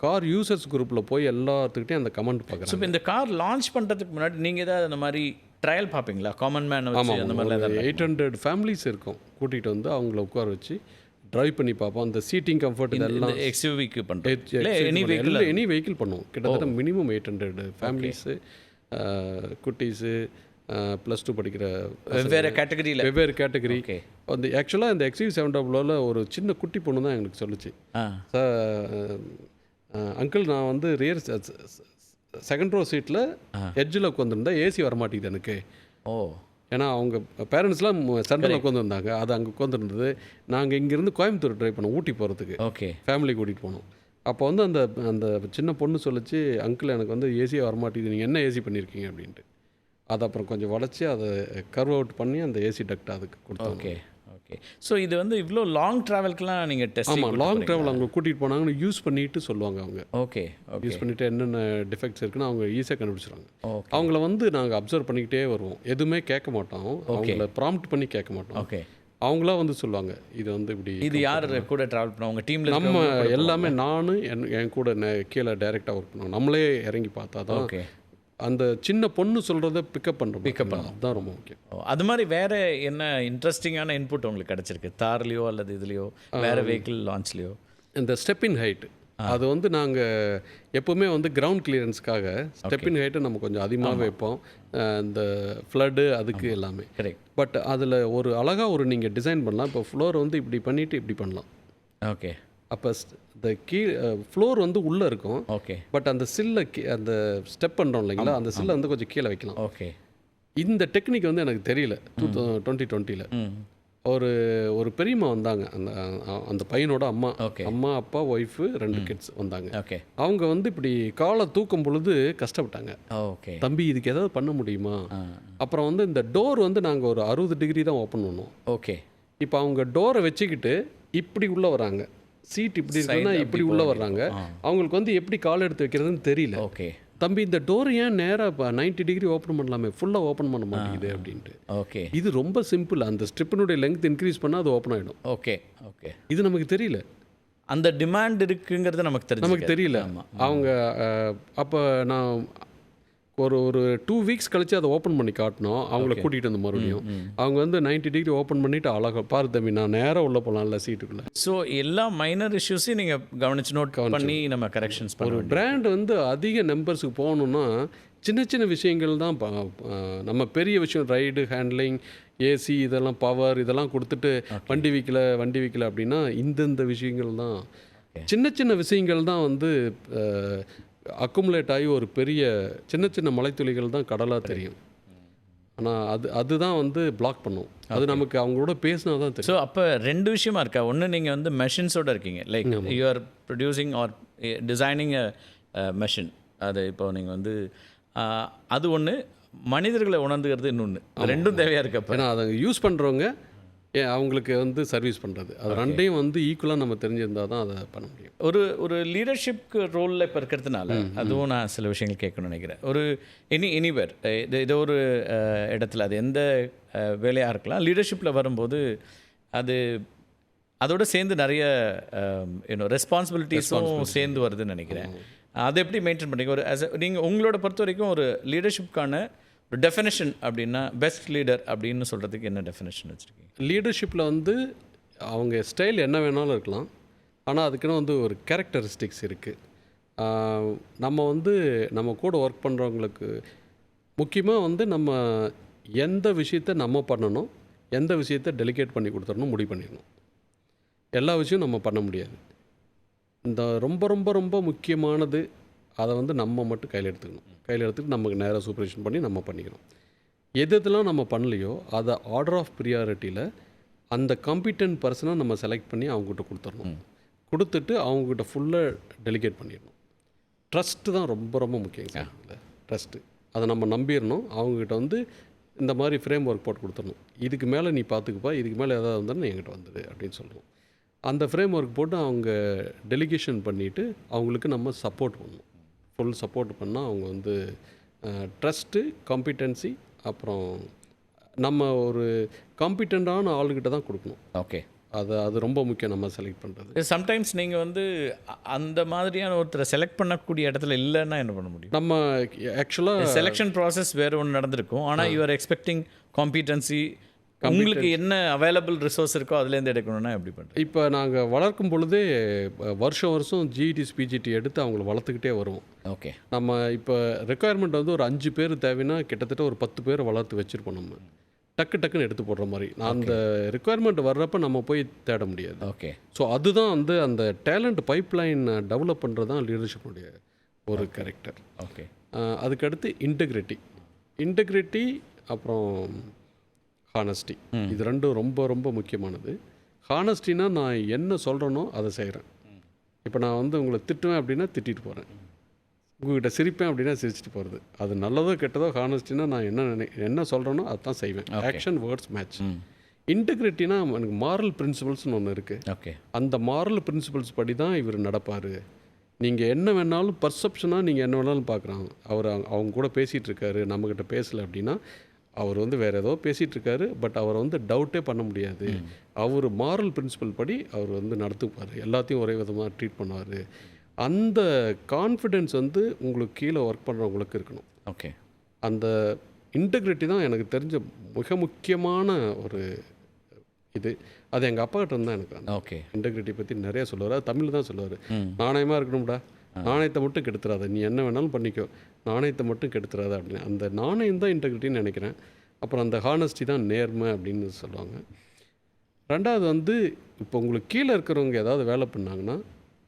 கார் யூசர்ஸ் குரூப்பில் போய் எல்லாத்துக்கிட்டையும் அந்த கமெண்ட் பார்க்குறாங்க. இப்போ இந்த கார் லான்ச் பண்ணுறதுக்கு முன்னாடி நீங்கள் ஏதாவது அந்த மாதிரி ட்ரையல் பார்ப்பீங்களா? காமன் மேன் வச்சு அந்த மாதிரி 800 ஃபேமிலிஸ் இருக்கும். கூட்டிகிட்டு வந்து அவங்கள உட்கார வச்சு ட்ரைவ் பண்ணி பார்ப்போம். அந்த சீட்டிங் கம்ஃபர்ட் இதெல்லாம் எக்ஸ்யூவிக்கு எனி வெஹிக்கிள் பண்ணுவோம். கிட்டத்தட்ட மினிமம் 800 ஃபேமிலிஸு, குட்டீஸு, +2 படிக்கிற வெவ்வேறு கேட்டகரி. அந்த ஆக்சுவலாக இந்த XUV700 ஒரு சின்ன குட்டி பொண்ணு தான் எங்களுக்கு சொல்லுச்சு, அங்கிள் நான் வந்து ரியர் செகண்ட் ரோ சீட்டில் எட்ஜில் உட்காந்துருந்தா ஏசி வரமாட்டேங்குது எனக்கு. ஏன்னா அவங்க பேரண்ட்ஸ்லாம் சென்டரில் உட்காந்துருந்தாங்க, அது அங்கே உட்காந்துருந்தது. நாங்கள் இங்கேருந்து கோயம்புத்தூர் ட்ரை பண்ணோம் ஊட்டி போகிறதுக்கு. ஃபேமிலி கூட்டிகிட்டு போனோம். அப்போ வந்து அந்த அந்த சின்ன பொண்ணு சொல்லிச்சு, அங்கிள் எனக்கு வந்து ஏசியே வரமாட்டேங்குது, நீங்கள் என்ன ஏசி பண்ணியிருக்கீங்க அப்படின்ட்டு. அதை அப்புறம் கொஞ்சம் வளைச்சி அதை கர்வ் அவுட் பண்ணி அந்த ஏசி டக்ட் அதுக்கு கொடுத்தோம். ஓகே. ஸோ இது வந்து இவ்வளோ லாங் ட்ராவல்க்குலாம் நீங்கள் டெஸ்ட்? ஆமாம், லாங் ட்ராவல் அவங்க கூட்டிகிட்டு போனாங்கன்னு யூஸ் பண்ணிட்டு சொல்லுவாங்க. அவங்க ஓகே யூஸ் பண்ணிவிட்டு என்னென்ன டிஃபெக்ட்ஸ் இருக்குன்னு அவங்க ஈஸியாக கண்டுபிடிச்சிடுவாங்க. அவங்கள வந்து நாங்கள் அப்சர்வ் பண்ணிக்கிட்டே வருவோம். எதுவுமே கேட்க மாட்டோம், அவங்கள ப்ராம்ப்ட் பண்ணி கேட்க மாட்டோம். ஓகே. அவங்களா வந்து சொல்லுவாங்க இது வந்து இப்படி. இது யார் கூட ட்ராவல் பண்ண உங்கள் டீமில்? நம்ம எல்லாமே நான் என் கூட கீழே டைரெக்டாக ஒர்க் பண்ணுவோம். நம்மளே இறங்கி பார்த்தா தான் அந்த சின்ன பொண்ணு சொல்கிறத பிக்கப் பண்ணணும். அதுதான் ரொம்ப முக்கியம். அது மாதிரி வேறு என்ன இன்ட்ரெஸ்டிங்கான இன்புட் உங்களுக்கு கிடச்சிருக்கு தார்லேயோ அல்லது இதுலேயோ வேறு வெஹிக்கிள் லான்ச்லேயோ? இந்த ஸ்டெப்பின் ஹைட் அது வந்து நாங்கள் எப்போவுமே வந்து கிரவுண்ட் கிளியரன்ஸ்க்காக ஸ்டெப்பின் ஹைட்டை நம்ம கொஞ்சம் அதிகமாக வைப்போம். இந்த ஃப்ளட்டு அதுக்கு எல்லாமே கரெக்ட். பட் அதில் ஒரு அழகாக ஒரு நீங்கள் டிசைன் பண்ணலாம். இப்போ ஃப்ளோர் வந்து இப்படி பண்ணிவிட்டு இப்படி பண்ணலாம். ஓகே. அப்போ இந்த ஃப்ளோர் வந்து உள்ளே இருக்கும். ஓகே. பட் அந்த சில்லை அந்த ஸ்டெப் பண்ணுறோம் இல்லைங்களா, அந்த சில்லை வந்து கொஞ்சம் கீழே வைக்கலாம். ஓகே. இந்த டெக்னிக் வந்து எனக்கு தெரியல 2020 ஒரு பெரியம்மா வந்தாங்க. அந்த பையனோட அம்மா அப்பா ஒய்ஃபு 2 கிட்ஸ் வந்தாங்க. ஓகே. அவங்க வந்து இப்படி காலை தூக்கும் பொழுது கஷ்டப்பட்டாங்க. ஓகே. தம்பி இதுக்கு ஏதாவது பண்ண முடியுமா? அப்புறம் வந்து இந்த டோர் வந்து நாங்கள் ஒரு 60 டிகிரி தான் ஓப்பன் பண்ணோம். ஓகே. இப்போ அவங்க டோரை வச்சுக்கிட்டு இப்படி உள்ளே வராங்க, சீட் இப்படி இருக்குன்னா இப்படி உள்ளே வர்றாங்க. அவங்களுக்கு வந்து எப்படி கால் எடுத்து வைக்கிறதுன்னு தெரியல. ஓகே. தம்பி இந்த டோர் ஏன் நேராக 90 டிகிரி ஓப்பன் பண்ணலாமே, ஃபுல்லாக ஓப்பன் பண்ண மாட்டேங்குது அப்படின்ட்டு. ஓகே. இது ரொம்ப சிம்பிள். அந்த ஸ்ட்ரிப்பினுடைய லெங்த் இன்க்ரீஸ் பண்ணால் அது ஓப்பன் ஆகிடும். ஓகே. ஓகே. இது நமக்கு தெரியல. அந்த டிமாண்ட் இருக்குங்கிறது நமக்கு தெரியல. அவங்க அப்போ நான் ஒரு 2 வீக்ஸ் கழிச்சு அதை ஓப்பன் பண்ணி காட்டினோம். அவங்கள கூட்டிகிட்டு வந்து மறுபடியும் அவங்க வந்து 90 டிகிரி ஓப்பன் பண்ணிவிட்டு அழகாக பாரு தம்பி நான் நேராக உள்ளே போகலாம்ல சீட்டுக்குள்ளே. ஸோ எல்லா மைனர் இஷ்யூஸையும் நீங்கள் கவனிச்சு நோட் பண்ணி நம்ம கரெக்ஷன்ஸ் ஒரு பிராண்ட் வந்து அதிக நம்பர்ஸுக்கு போகணுன்னா சின்ன சின்ன விஷயங்கள் தான். நம்ம பெரிய விஷயம் ரைடு ஹேண்ட்லிங் ஏசி இதெல்லாம் பவர் இதெல்லாம் கொடுத்துட்டு வண்டி வைக்கல அப்படின்னா இந்தந்த விஷயங்கள் தான், சின்ன சின்ன விஷயங்கள் தான் வந்து அக்குமுலேட் ஆகி ஒரு பெரிய சின்ன மலைத்துளிகள் தான் கடலாக தெரியும். ஆனால் அதுதான் வந்து பிளாக் பண்ணும். அது நமக்கு அவங்களோட பேசினா தான் தெரியும். ஸோ அப்போ 2 விஷயமா இருக்கா? ஒன்று நீங்கள் வந்து மெஷின்ஸோடு இருக்கீங்க, like you are producing or designing a machine. அது இப்போ நீங்கள் வந்து அது ஒன்று, மனிதர்களை உணர்ந்துக்கிறது இன்னொன்று. ரெண்டும் தேவையாக இருக்கு. அப்போ ஏன்னா அதை யூஸ் பண்ணுறவங்க அவங்களுக்கு வந்து சர்வீஸ் பண்ணுறது. அது ரெண்டையும் வந்து ஈக்குவலாக நம்ம தெரிஞ்சிருந்தால் தான் அதை பண்ண முடியும். ஒரு லீடர்ஷிப்க்கு ரோலில் இப்போ இருக்கிறதுனால அதுவும் நான் சில விஷயங்கள் கேட்கணும்னு நினைக்கிறேன். ஒரு எனிவேர் இது ஒரு இடத்துல அது எந்த வேலையாக இருக்கலாம், லீடர்ஷிப்பில் வரும்போது அது அதோட சேர்ந்து நிறைய ரெஸ்பான்சிபிலிட்டிஸும் சேர்ந்து வருதுன்னு நினைக்கிறேன். அதை எப்படி மெயின்டைன் பண்ணுறீங்க? ஒரு நீங்கள் உங்களோட பொறுத்த வரைக்கும் ஒரு லீடர்ஷிப்கான ஒரு டெஃபினேஷன் அப்படின்னா, பெஸ்ட் லீடர் அப்படின்னு சொல்கிறதுக்கு என்ன டெஃபினேஷன் வச்சுருக்கீங்க? லீடர்ஷிப்பில் வந்து அவங்க ஸ்டைல் என்ன வேணாலும் இருக்கலாம், ஆனால் அதுக்குன்னு வந்து ஒரு கேரக்டரிஸ்டிக்ஸ் இருக்குது. நம்ம வந்து நம்ம கூட ஒர்க் பண்ணுறவங்களுக்கு முக்கியமாக வந்து நம்ம எந்த விஷயத்தை நம்ம பண்ணணும், எந்த விஷயத்தை டெலிகேட் பண்ணி கொடுத்துடணும் முடிவு பண்ணிடணும். எல்லா விஷயம் நம்ம பண்ண முடியாது. இந்த ரொம்ப ரொம்ப ரொம்ப முக்கியமானது அதை வந்து நம்ம மட்டும் கையில் எடுத்துக்கணும். கையில் எடுத்துகிட்டு நமக்கு நேராக சூப்பர்விஷன் பண்ணி நம்ம பண்ணிக்கணும். எதெல்லாம் நம்ம பண்ணலையோ அதை ஆர்டர் ஆஃப் ப்ரியாரிட்டியில் அந்த காம்பிட்டன்ட் பர்சனை நம்ம செலக்ட் பண்ணி அவங்ககிட்ட கொடுத்துடணும். கொடுத்துட்டு அவங்ககிட்ட ஃபுல்லாக டெலிகேட் பண்ணிடணும். ட்ரஸ்ட்டு தான் ரொம்ப ரொம்ப முக்கியம் சார். ட்ரஸ்ட்டு அதை நம்ம நம்பிடணும். அவங்ககிட்ட வந்து இந்த மாதிரி ஃப்ரேம் ஒர்க் போட்டு கொடுத்துடணும். இதுக்கு மேலே நீ பார்த்துக்குப்பா, இதுக்கு மேலே எதாவது வந்தாலும் நீ என்கிட்ட வந்துடு அப்படின்னு சொல்லணும். அந்த ஃப்ரேம் ஒர்க் போட்டு அவங்க டெலிகேஷன் பண்ணிவிட்டு அவங்களுக்கு நம்ம சப்போர்ட் பண்ணணும். ஃபுல் சப்போர்ட் பண்ணால் அவங்க வந்து ட்ரஸ்ட்டு, காம்பிட்டன்சி, அப்புறம் நம்ம ஒரு காம்பிட்டண்ட்டான ஆளுகிட்ட தான் கொடுக்கணும். ஓகே, அது ரொம்ப முக்கியம் நம்ம செலக்ட் பண்ணுறது. சம்டைம்ஸ் நீங்கள் வந்து அந்த மாதிரியான ஒருத்தரை செலக்ட் பண்ணக்கூடிய இடத்துல இல்லைன்னா என்ன பண்ண முடியும்? நம்ம ஆக்சுவலாக செலெக்ஷன் ப்ராசஸ் வேறு ஒன்று நடந்திருக்கும், ஆனால் யூ ஆர் எக்ஸ்பெக்டிங் காம்பிட்டன்சி, உங்களுக்கு என்ன அவைலபிள் ரிசோர்ஸ் இருக்கோ அதுலேருந்து எடுக்கணும்னா எப்படி பண்ணுறது? இப்போ நாங்கள் வளர்க்கும் பொழுதே வருஷம் ஜிஇடிஸ் பிஜிடி எடுத்து அவங்கள வளர்த்துக்கிட்டே வருவோம். ஓகே, நம்ம இப்போ ரெக்குயர்மெண்ட் வந்து ஒரு 5 பேர் தேவைன்னா கிட்டத்தட்ட ஒரு 10 பேரை வளர்த்து வச்சுருப்போம். நம்ம டக்குன்னு எடுத்து போடுற மாதிரி. அந்த ரெக்குயர்மெண்ட் வர்றப்ப நம்ம போய் தேட முடியாது. ஓகே, ஸோ அதுதான் வந்து அந்த டேலண்ட் பைப்லைன் டெவலப் பண்ணுறது தான் லீடர்ஷிப்புடைய ஒரு கேரக்டர். ஓகே, அதுக்கடுத்து இன்டெகிரிட்டி அப்புறம் ஹானஸ்டி. இது ரெண்டும் ரொம்ப ரொம்ப முக்கியமானது. ஹானஸ்டினா நான் என்ன சொல்கிறேனோ அதை செய்கிறேன். இப்போ நான் வந்து உங்களை திட்டுவேன் அப்படின்னா திட்டிட்டு போகிறேன், உங்கள்கிட்ட சிரிப்பேன் அப்படின்னா சிரிச்சிட்டு போகிறது. அது நல்லதோ கெட்டதோ ஹானஸ்டினா நான் என்ன சொல்கிறேனோ அதுதான் செய்வேன். Action words match. இன்டெகிரிட்டினா எனக்கு மாரல் பிரின்சிபல்ஸ்னு ஒன்று இருக்குது. ஓகே, அந்த மாரல் பிரின்சிபல்ஸ் படி தான் இவர் நடப்பார். நீங்கள் என்ன வேணாலும் பர்செப்ஷனாக நீங்கள் என்ன வேணாலும் பார்க்குறாங்க. அவங்க கூட பேசிகிட்டு இருக்காரு, நம்மக்கிட்ட பேசலை அப்படின்னா அவர் வந்து வேறு ஏதோ பேசிகிட்டு இருக்காரு. பட் அவரை வந்து டவுட்டே பண்ண முடியாது. அவர் மாரல் பிரின்சிபல் படி அவர் வந்து நடத்துப்பார், எல்லாத்தையும் ஒரே விதமாக ட்ரீட் பண்ணுவார். அந்த கான்ஃபிடென்ஸ் வந்து உங்களுக்கு கீழே ஒர்க் பண்ணுறவங்களுக்கு இருக்கணும். ஓகே, அந்த இன்டெகிரிட்டி தான் எனக்கு தெரிஞ்ச மிக முக்கியமான ஒரு இது. அது எங்கள் அப்பா கிட்ட இருந்தால் எனக்கு ஓகே இன்டெகிரிட்டி பற்றி நிறைய சொல்லுவார். அது தமிழ் தான் சொல்லுவார். நாணயமாக இருக்கணும்டா, நாணயத்தை மட்டும் கெடுத்துறாத, நீ என்ன வேணாலும் பண்ணிக்கோ, நாணயத்தை மட்டும் கெடுத்துறாத அப்படின்னு. அந்த நாணயம் தான் இன்டெகிரிட்டின்னு நினைக்கிறேன். அப்புறம் அந்த ஹானஸ்டி தான் நேர்மை அப்படின்னு சொல்லுவாங்க. ரெண்டாவது வந்து இப்போ உங்களுக்கு கீழே இருக்கிறவங்க ஏதாவது வேலை பண்ணாங்கன்னா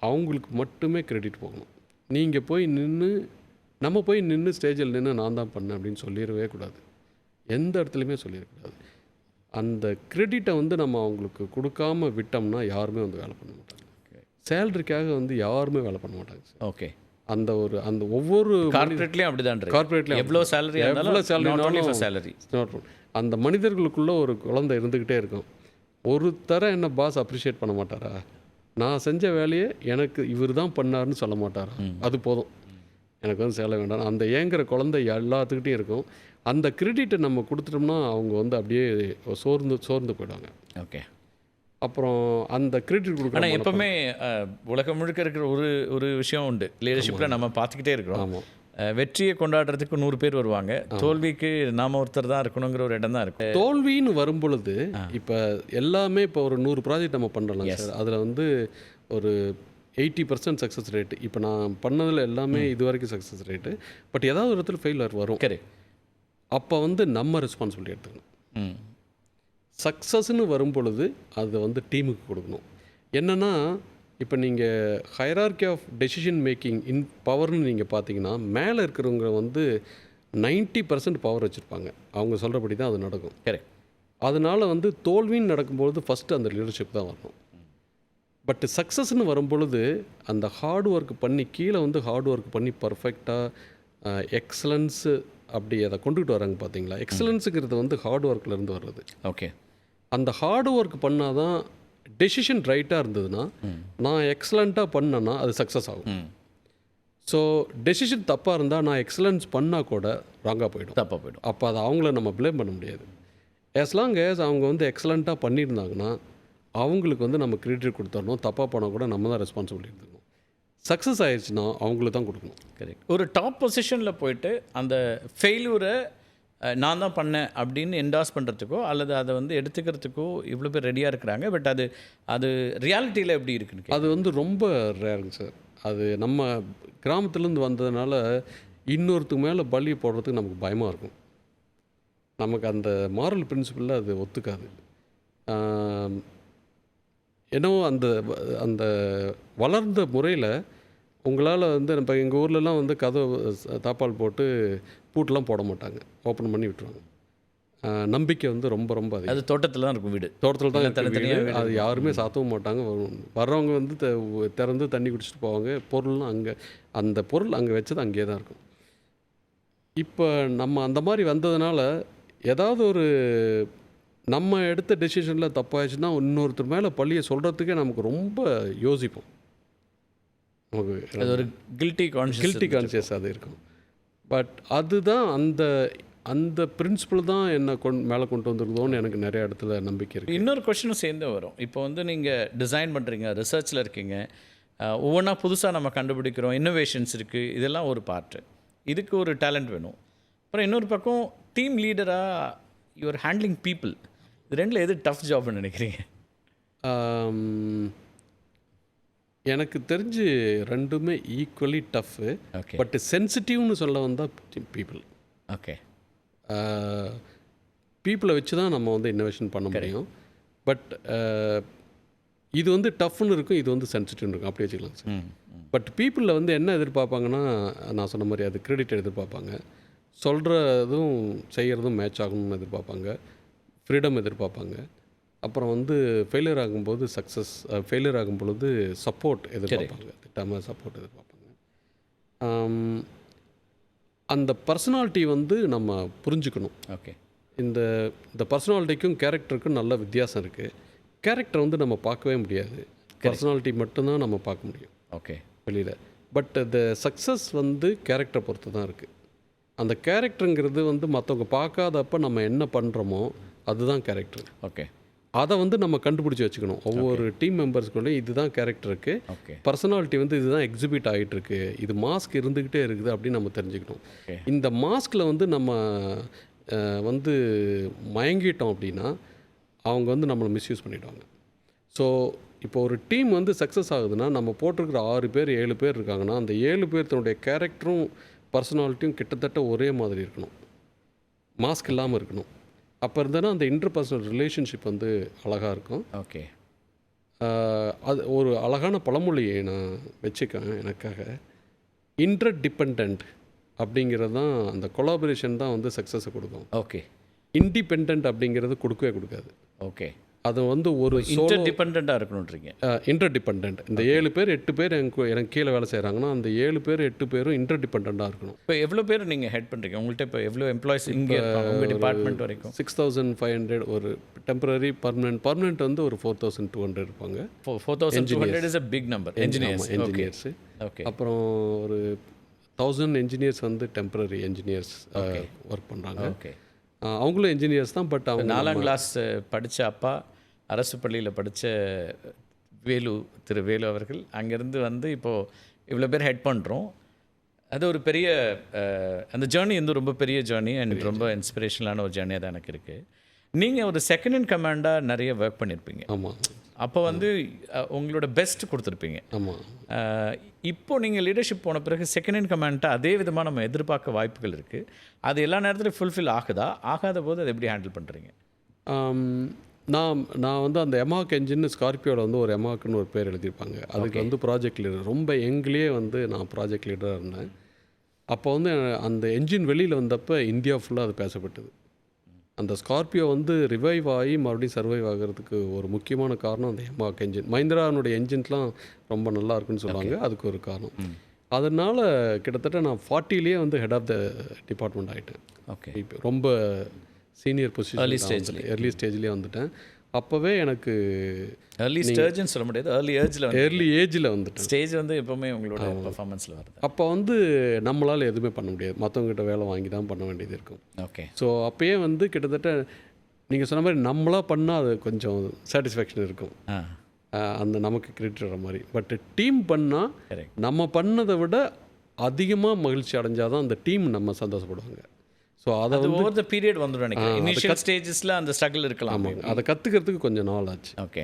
அவங்களுக்கு மட்டுமே கிரெடிட் போகணும். நீங்கள் போய் நம்ம போய் நின்று ஸ்டேஜில் நின்று நான் தான் பண்ணேன் அப்படின்னு சொல்லிடவே கூடாது. எந்த இடத்துலையுமே சொல்லிடக்கூடாது. அந்த கிரெடிட்டை வந்து நம்ம அவங்களுக்கு கொடுக்காம விட்டோம்னா யாருமே வந்து வேலை பண்ண மாட்டாங்க. சேலரிக்காக வந்து யாருமே வேலை பண்ண மாட்டாங்க. ஓகே, அந்த ஒவ்வொரு கார்ப்பரேட்லேயும் அப்படிதான். கார்ப்பரேட்லேயும் எவ்வளோ சேலரி அந்த மனிதர்களுக்குள்ள ஒரு குழந்தை இருந்துக்கிட்டே இருக்கும். ஒருத்தர என்ன பாஸ் அப்ரிஷியேட் பண்ண மாட்டாரா? நான் செஞ்ச வேலையை எனக்கு இவர் தான் பண்ணாருன்னு சொல்ல மாட்டாரா? அது போதும், எனக்கு வந்து சேலை வேண்டாம். அந்த ஏங்குற குழந்தை எல்லாத்துக்கிட்டையும் இருக்கும். அந்த கிரெடிட்டை நம்ம கொடுத்துட்டோம்னா அவங்க வந்து அப்படியே சோர்ந்து போயிடுவாங்க. ஓகே, அப்புறம் அந்த கிரெடிட் கொடுக்கணும். ஆனால் எப்போவுமே உலகம் முழுக்க இருக்கிற ஒரு விஷயம் உண்டு லீடர்ஷிப்பில், நம்ம பார்த்துக்கிட்டே இருக்கிறோம். ஆமாம், வெற்றியை கொண்டாடுறதுக்கு 100 பேர் வருவாங்க, தோல்விக்கு நாம ஒருத்தர் தான் இருக்கணுங்கிற ஒரு இடம் தான் இருக்கு. தோல்வின்னு வரும்பொழுது இப்போ எல்லாமே இப்போ ஒரு 100 ப்ராஜெக்ட் நம்ம பண்ணுறோம் சார். அதில் வந்து ஒரு 80% சக்ஸஸ் ரேட்டு. இப்போ நான் பண்ணதில் எல்லாமே இது வரைக்கும் சக்ஸஸ் ரேட்டு. பட் ஏதாவது ஒரு இடத்துல ஃபெயிலியர் வரும். அப்போ வந்து நம்ம ரெஸ்பான்சிபிலிட்டி எடுத்துக்கணும். சக்ஸஸ்ன்னு வரும்பொழுது அதை வந்து டீமுக்கு கொடுக்கணும். என்னென்னா இப்போ நீங்கள் hierarchy of decision making in பவர்னு நீங்கள் பார்த்தீங்கன்னா மேலே இருக்கிறவங்க வந்து 90% பவர் வச்சுருப்பாங்க. அவங்க சொல்கிறபடி தான் அது நடக்கும். அதனால் வந்து தோல்வின்னு நடக்கும்பொழுது ஃபஸ்ட்டு அந்த லீடர்ஷிப் தான் வரணும். பட் சக்ஸஸ்ன்னு வரும்பொழுது அந்த ஹார்ட் ஒர்க் பண்ணி கீழே வந்து ஹார்ட் ஒர்க் பண்ணி பர்ஃபெக்டாக எக்ஸலன்ஸு அப்படி அதை கொண்டுகிட்டு வராங்க பார்த்தீங்களா? எக்ஸலன்ஸுங்கிறது வந்து ஹார்ட் ஒர்க்லேருந்து வர்றது. ஓகே, அந்த ஹார்ட் ஒர்க் பண்ணால் தான் டெசிஷன் ரைட்டாக இருந்ததுன்னா நான் எக்ஸலண்ட்டாக பண்ணேன்னா அது சக்ஸஸ் ஆகும். ஸோ டெசிஷன் தப்பாக இருந்தால் நான் எக்ஸலன்ஸ் பண்ணால் கூட ராங்காக போயிடும், தப்பாக போயிடும். அப்போ அதை அவங்கள நம்ம ப்ளேம் பண்ண முடியாது. as long as அவங்க வந்து எக்ஸலண்ட்டாக பண்ணியிருந்தாங்கன்னா அவங்களுக்கு வந்து நம்ம கிரெடிட் கொடுத்துடணும். தப்பாக பண்ணால் கூட நம்ம தான் ரெஸ்பான்சிபிலிட்டி எடுத்துக்கணும். சக்ஸஸ் ஆயிடுச்சுன்னா அவங்களுக்கு தான் கொடுக்கணும். கரெக்ட். ஒரு டாப் பொசிஷனில் போயிட்டு அந்த ஃபெயில்யூரை நான் தான் பண்ணேன் அப்படின்னு என்டாஸ் பண்ணுறதுக்கோ அல்லது அதை வந்து எடுத்துக்கிறதுக்கோ இவ்வளோ பேர் ரெடியாக இருக்கிறாங்க. பட் அது ரியாலிட்டியில் எப்படி இருக்குன்னு அது வந்து ரொம்ப ரேருங்க சார். அது நம்ம கிராமத்துலேருந்து வந்ததுனால இன்னொருத்துக்கு மேலே பலி போடுறதுக்கு நமக்கு பயமாக இருக்கும். நமக்கு அந்த மாரல் பிரின்சிபலில் அது ஒத்துக்காது. என்னவோ அந்த அந்த வளர்ந்த முறையில் உங்களால் வந்து இப்போ எங்கள் ஊர்லலாம் வந்து கதவு தாப்பால் போட்டு பூட்டெலாம் போட மாட்டாங்க, ஓப்பன் பண்ணி விட்டுருவாங்க. நம்பிக்கை வந்து ரொம்ப ரொம்ப அதிகம். அது தோட்டத்தில் தான் இருக்கும் வீடு, தோட்டத்தில் தான் தனித்தனியாக. அது யாருமே சாத்தவும் மாட்டாங்க. வர்றவங்க வந்து திறந்து தண்ணி குடிச்சிட்டு போவாங்க. பொருள்லாம் அங்கே அந்த பொருள் அங்கே வச்சது அங்கேயே தான் இருக்கும். இப்போ நம்ம அந்த மாதிரி வந்ததுனால ஏதாவது ஒரு நம்ம எடுத்த டெசிஷனில் தப்பாகிடுச்சுன்னா இன்னொருத்தர் மேலே பள்ளியை சொல்கிறதுக்கே நமக்கு ரொம்ப யோசிப்போம். நமக்கு அது ஒரு கில்ட்டி கான்ஷியஸ் அது இருக்கும். பட் அதுதான் அந்த அந்த பிரின்சிபல் தான் என்னை மேலே கொண்டு வந்துருக்கோன்னு எனக்கு நிறைய இடத்துல நம்பிக்கை இருக்குது. இன்னொரு கொஷினும் சேர்ந்து வரும். இப்போ வந்து நீங்கள் டிசைன் பண்ணுறீங்க, ரிசர்ச்சில் இருக்கீங்க, ஒவ்வொன்றா புதுசாக நம்ம கண்டுபிடிக்கிறோம், இன்னோவேஷன்ஸ் இருக்குது, இதெல்லாம் ஒரு பார்ட்டு. இதுக்கு ஒரு டேலண்ட் வேணும். அப்புறம் இன்னொரு பக்கம் டீம் லீடராக யுவர் ஹேண்ட்லிங் பீப்புள், இது ரெண்டில் எது டஃப் ஜாப்னு நினைக்கிறீங்க? எனக்கு தெரிஞ்சு ரெண்டுமே ஈக்குவலி டஃப்பு. ஓகே. பட் சென்சிட்டிவ்னு சொல்ல வந்தால் பீப்புள். ஓகே. பீப்புளை வச்சு தான் நம்ம வந்து இன்னோவேஷன் பண்ண முடியும். பட் இது வந்து டஃப்னு இருக்கும், இது வந்து சென்சிட்டிவ்னு இருக்கும், அப்படி வச்சுக்கலாம் சார். பட் பீப்புளில் வந்து என்ன எதிர்பார்ப்பாங்கன்னா, நான் சொன்ன மாதிரி அது கிரெடிட் எதிர்பார்ப்பாங்க, சொல்கிறதும் செய்கிறதும் மேட்ச் ஆகணும்னு எதிர்பார்ப்பாங்க, ஃப்ரீடம் எதிர்பார்ப்பாங்க. அப்புறம் வந்து ஃபெயிலியர் ஆகும்போது ஃபெயிலியர் ஆகும் பொழுது சப்போர்ட் எதிர்பார்ப்பாங்க, திட்டமாக சப்போர்ட் எதிர்பார்ப்பாங்க. அந்த பர்சனாலிட்டி வந்து நம்ம புரிஞ்சுக்கணும். ஓகே. இந்த பர்சனாலிட்டிக்கும் கேரக்டருக்கும் நல்ல வித்தியாசம் இருக்குது. கேரக்டர் வந்து நம்ம பார்க்கவே முடியாது, பர்சனாலிட்டி மட்டும்தான் நம்ம பார்க்க முடியும். ஓகே. வெளியில். பட் இந்த சக்ஸஸ் வந்து கேரக்டரை பொறுத்து தான் இருக்குது. அந்த கேரக்டருங்கிறது வந்து மற்றவங்க பார்க்காதப்ப நம்ம என்ன பண்ணுறோமோ அதுதான் கேரக்டர். ஓகே. அதை வந்து நம்ம கண்டுபிடிச்சி வச்சுக்கணும். ஒவ்வொரு டீம் மெம்பர்ஸ்க்குள்ளே இதுதான் கேரக்டருக்கு, பர்சனாலிட்டி வந்து இதுதான் எக்ஸிபிட் ஆகிட்டுருக்கு, இது மாஸ்க் இருந்துக்கிட்டே இருக்குது அப்படின்னு நம்ம தெரிஞ்சுக்கணும். இந்த மாஸ்கில் வந்து நம்ம வந்து மயங்கிட்டோம் அப்படின்னா அவங்க வந்து நம்மளை மிஸ்யூஸ் பண்ணிவிடுவாங்க. ஸோ இப்போ ஒரு டீம் வந்து சக்ஸஸ் ஆகுதுன்னா நம்ம போட்டிருக்கிற 6 பேர் 7 பேர் இருக்காங்கன்னா அந்த 7 பேர்த்தனுடைய கேரக்டரும் பர்சனாலிட்டியும் கிட்டத்தட்ட ஒரே மாதிரி இருக்கணும், மாஸ்க் இல்லாமல் இருக்கணும். அப்போ இருந்தேன்னா அந்த இன்டர்பர்சனல் ரிலேஷன்ஷிப் வந்து அழகாக இருக்கும். ஓகே. அது ஒரு அழகான பழமொழியை நான் வச்சுக்கேன் எனக்காக. இன்டர்டிபெண்ட் அப்படிங்கிறது தான், அந்த கொலாபரேஷன் தான் வந்து சக்ஸஸை கொடுக்கும். ஓகே. இண்டிபெண்ட் அப்படிங்கிறது கொடுக்கவே கொடுக்காது. ஓகே. அது வந்து ஒரு இன்டர்டிபெண்டாக இருக்கணுன்றீங்க. இன்டர்டிபெண்ட். இந்த 7 பேர் 8 பேர் எனக்கு கீழே வேலை செய்கிறாங்கன்னா அந்த 7 பேர் 8 பேரும் இன்டர்டிபெண்டாக இருக்கணும். இப்போ எவ்வளோ பேர் நீங்கள் ஹெட் பண்ணுறீங்க? உங்கள்கிட்ட இப்போ எவ்வளோ எம்ப்ளாயிஸ் இங்கே உங்கள் டிபார்ட்மெண்ட் வரைக்கும்? 6500 ஒரு டெம்பரரி, பர்மனெண்ட் வந்து ஒரு 4200 இருப்பாங்க. 4200 is a big number. Engineers. Okay. அப்புறம் ஒரு 1000 என்ஜினியர்ஸ் வந்து டெம்பரரி என்ஜினியர்ஸ் ஒர்க் பண்ணுறாங்க. ஓகே. அவங்களும் என்ஜினியர்ஸ் தான். பட் அவங்க 4ஆம் கிளாஸ் படித்த அப்பா, அரசு பள்ளியில் படித்த திரு வேலு அவர்கள் அங்கேருந்து வந்து இப்போது இவ்வளோ பேர் ஹெட் பண்ணுறோம். அது ஒரு பெரிய அந்த ஜேர்னி வந்து ரொம்ப பெரிய ஜேர்னி அண்ட் ரொம்ப இன்ஸ்பிரேஷனலான ஒரு ஜேர்னியாக தான் எனக்கு இருக்குது. நீங்கள் ஒரு செகண்ட் இன் கமாண்டாக நிறைய ஒர்க் பண்ணியிருப்பீங்க. ஆமாம். அப்போ வந்து உங்களோட பெஸ்ட் கொடுத்துருப்பீங்க. ஆமாம். இப்போது நீங்கள் லீடர்ஷிப் போன பிறகு செகண்ட் இன் கமாண்ட்டை அதே விதமாக நம்ம எதிர்பார்க்க வாய்ப்புகள் இருக்குது. அது எல்லா நேரத்துலையும் ஃபுல்ஃபில் ஆகுதா? ஆகாத போது அதை எப்படி ஹேண்டில் பண்ணுறீங்க? நான் வந்து அந்த எமாக் என்ஜின் ஸ்கார்பியோவில் வந்து ஒரு எமாக்குன்னு ஒரு பேர் எழுதியிருப்பாங்க. அதுக்கு வந்து ப்ராஜெக்ட் லீடர், ரொம்ப யங்லேயே வந்து நான் ப்ராஜெக்ட் லீடராக இருந்தேன். அப்போ வந்து அந்த என்ஜின் வெளியில் வந்தப்போ இந்தியா ஃபுல்லாக அது பேசப்பட்டது. அந்த ஸ்கார்பியோ வந்து ரிவைவ் ஆகி மறுபடியும் சர்வைவ் ஆகிறதுக்கு ஒரு முக்கியமான காரணம் அந்த எமாக் என்ஜின். மஹிந்திரானுடைய என்ஜின்ஸ்லாம் ரொம்ப நல்லா இருக்குன்னு சொல்லுவாங்க, அதுக்கு ஒரு காரணம். அதனால் கிட்டத்தட்ட நான் 40லேயே வந்து ஹெட் ஆஃப் த டிபார்ட்மெண்ட் ஆகிட்டேன். ஓகே. இப்போ ரொம்ப சீனியர் பொசிஷன், எர்லி ஸ்டேஜ்லேயே வந்துட்டேன். அப்போவே எனக்கு ஏர்லி ஸ்டேஜ்னு சொல்ல முடியாது, ஏர்லி ஏஜில் ஏர்லி ஏஜில் வந்துட்டேன். ஸ்டேஜ் வந்து எப்போவுமே உங்களோட பெர்ஃபார்மன்ஸில் வருது. அப்போ வந்து நம்மளால் எதுவுமே பண்ண முடியாது, மற்றவங்ககிட்ட வேலை வாங்கி தான் பண்ண வேண்டியது இருக்கும். ஓகே. ஸோ அப்போயே வந்து கிட்டத்தட்ட நீங்கள் சொன்ன மாதிரி நம்மளாக பண்ணால் அது கொஞ்சம் சாட்டிஸ்ஃபேக்ஷன் இருக்கும், அந்த நமக்கு கிரெடிட் வர மாதிரி. பட் டீம் பண்ணால் நம்ம பண்ணதை விட அதிகமாக மகிழ்ச்சி அடைஞ்சால் தான் அந்த டீம் நம்ம சந்தோஷப்படுவாங்க. ஸோ அதை வந்து ஓவர் த பீரியட் வந்துடும் நினைக்கிறேன். இனிஷியல் ஸ்டேஜஸில் அந்த ஸ்ட்ரகிள் இருக்கலாம். ஆமாங்க, அதை கற்றுக்கிறதுக்கு கொஞ்சம் நாள் ஆச்சு. ஓகே.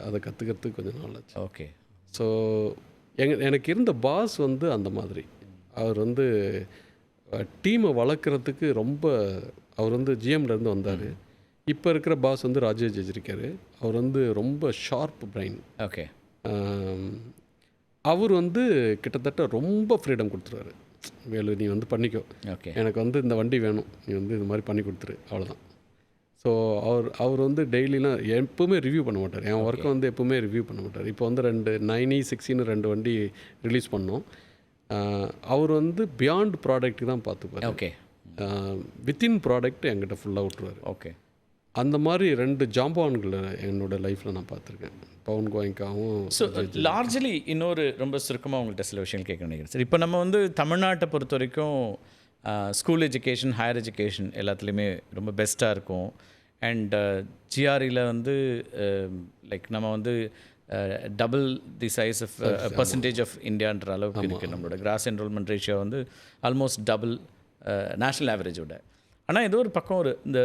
அதை கற்றுக்கிறதுக்கு கொஞ்சம் நாள் ஆச்சு. ஓகே. ஸோ எனக்கு இருந்த பாஸ் வந்து அந்த மாதிரி அவர் வந்து டீமை வளர்க்குறதுக்கு ரொம்ப, அவர் வந்து ஜிஎம்லேருந்து வந்தார். இப்போ இருக்கிற பாஸ் வந்து ராஜேஷ் இருக்கார். அவர் வந்து ரொம்ப ஷார்ப் பிரைன். ஓகே. அவர் வந்து கிட்டத்தட்ட ரொம்ப ஃப்ரீடம் கொடுத்துருவாரு. வேலு நீ வந்து பண்ணிக்கோ, ஓகே, எனக்கு வந்து இந்த வண்டி வேணும், நீ வந்து இது மாதிரி பண்ணி கொடுத்துரு, அவ்வளோதான். ஸோ அவர் வந்து டெய்லிலாம் எப்போவுமே ரிவ்யூ பண்ண மாட்டார். என் ஒர்க்கை வந்து எப்போவுமே ரிவ்யூ பண்ண மாட்டார். இப்போ வந்து 9E 6E 2 வண்டி ரிலீஸ் பண்ணோம். அவர் வந்து பியாண்ட் ப்ராடக்ட் தான் பார்த்துப்பார். ஓகே. வித்தின் ப்ராடக்ட் என்கிட்ட ஃபுல்லாக விட்டுருவார். ஓகே. அந்த மாதிரி 2 ஜாம்பான்களை என்னோடய லைஃப்பில் நான் பார்த்துருக்கேன், பவுன் கோயங்காவும். ஸோ லார்ஜ்லி இன்னொரு ரொம்ப சுருக்கமாக உங்கள்கிட்ட சில விஷயங்கள் கேட்க நினைக்கிறேன் சார். இப்போ நம்ம வந்து தமிழ்நாட்டை பொறுத்த வரைக்கும் ஸ்கூல் எஜுகேஷன், ஹையர் எஜுகேஷன் எல்லாத்துலேயுமே ரொம்ப பெஸ்ட்டாக இருக்கும். அண்ட் ஜிஆர்இயில் வந்து லைக் நம்ம வந்து double the size of percentage of இந்தியான்ற அளவுக்கு இருக்குது. நம்மளோட கிராஸ் என்ரோல்மெண்ட் ரேஷியோ வந்து ஆல்மோஸ்ட் டபுள் நேஷ்னல் ஆவரேஜோட. ஆனால் ஏதோ ஒரு பக்கம் இந்த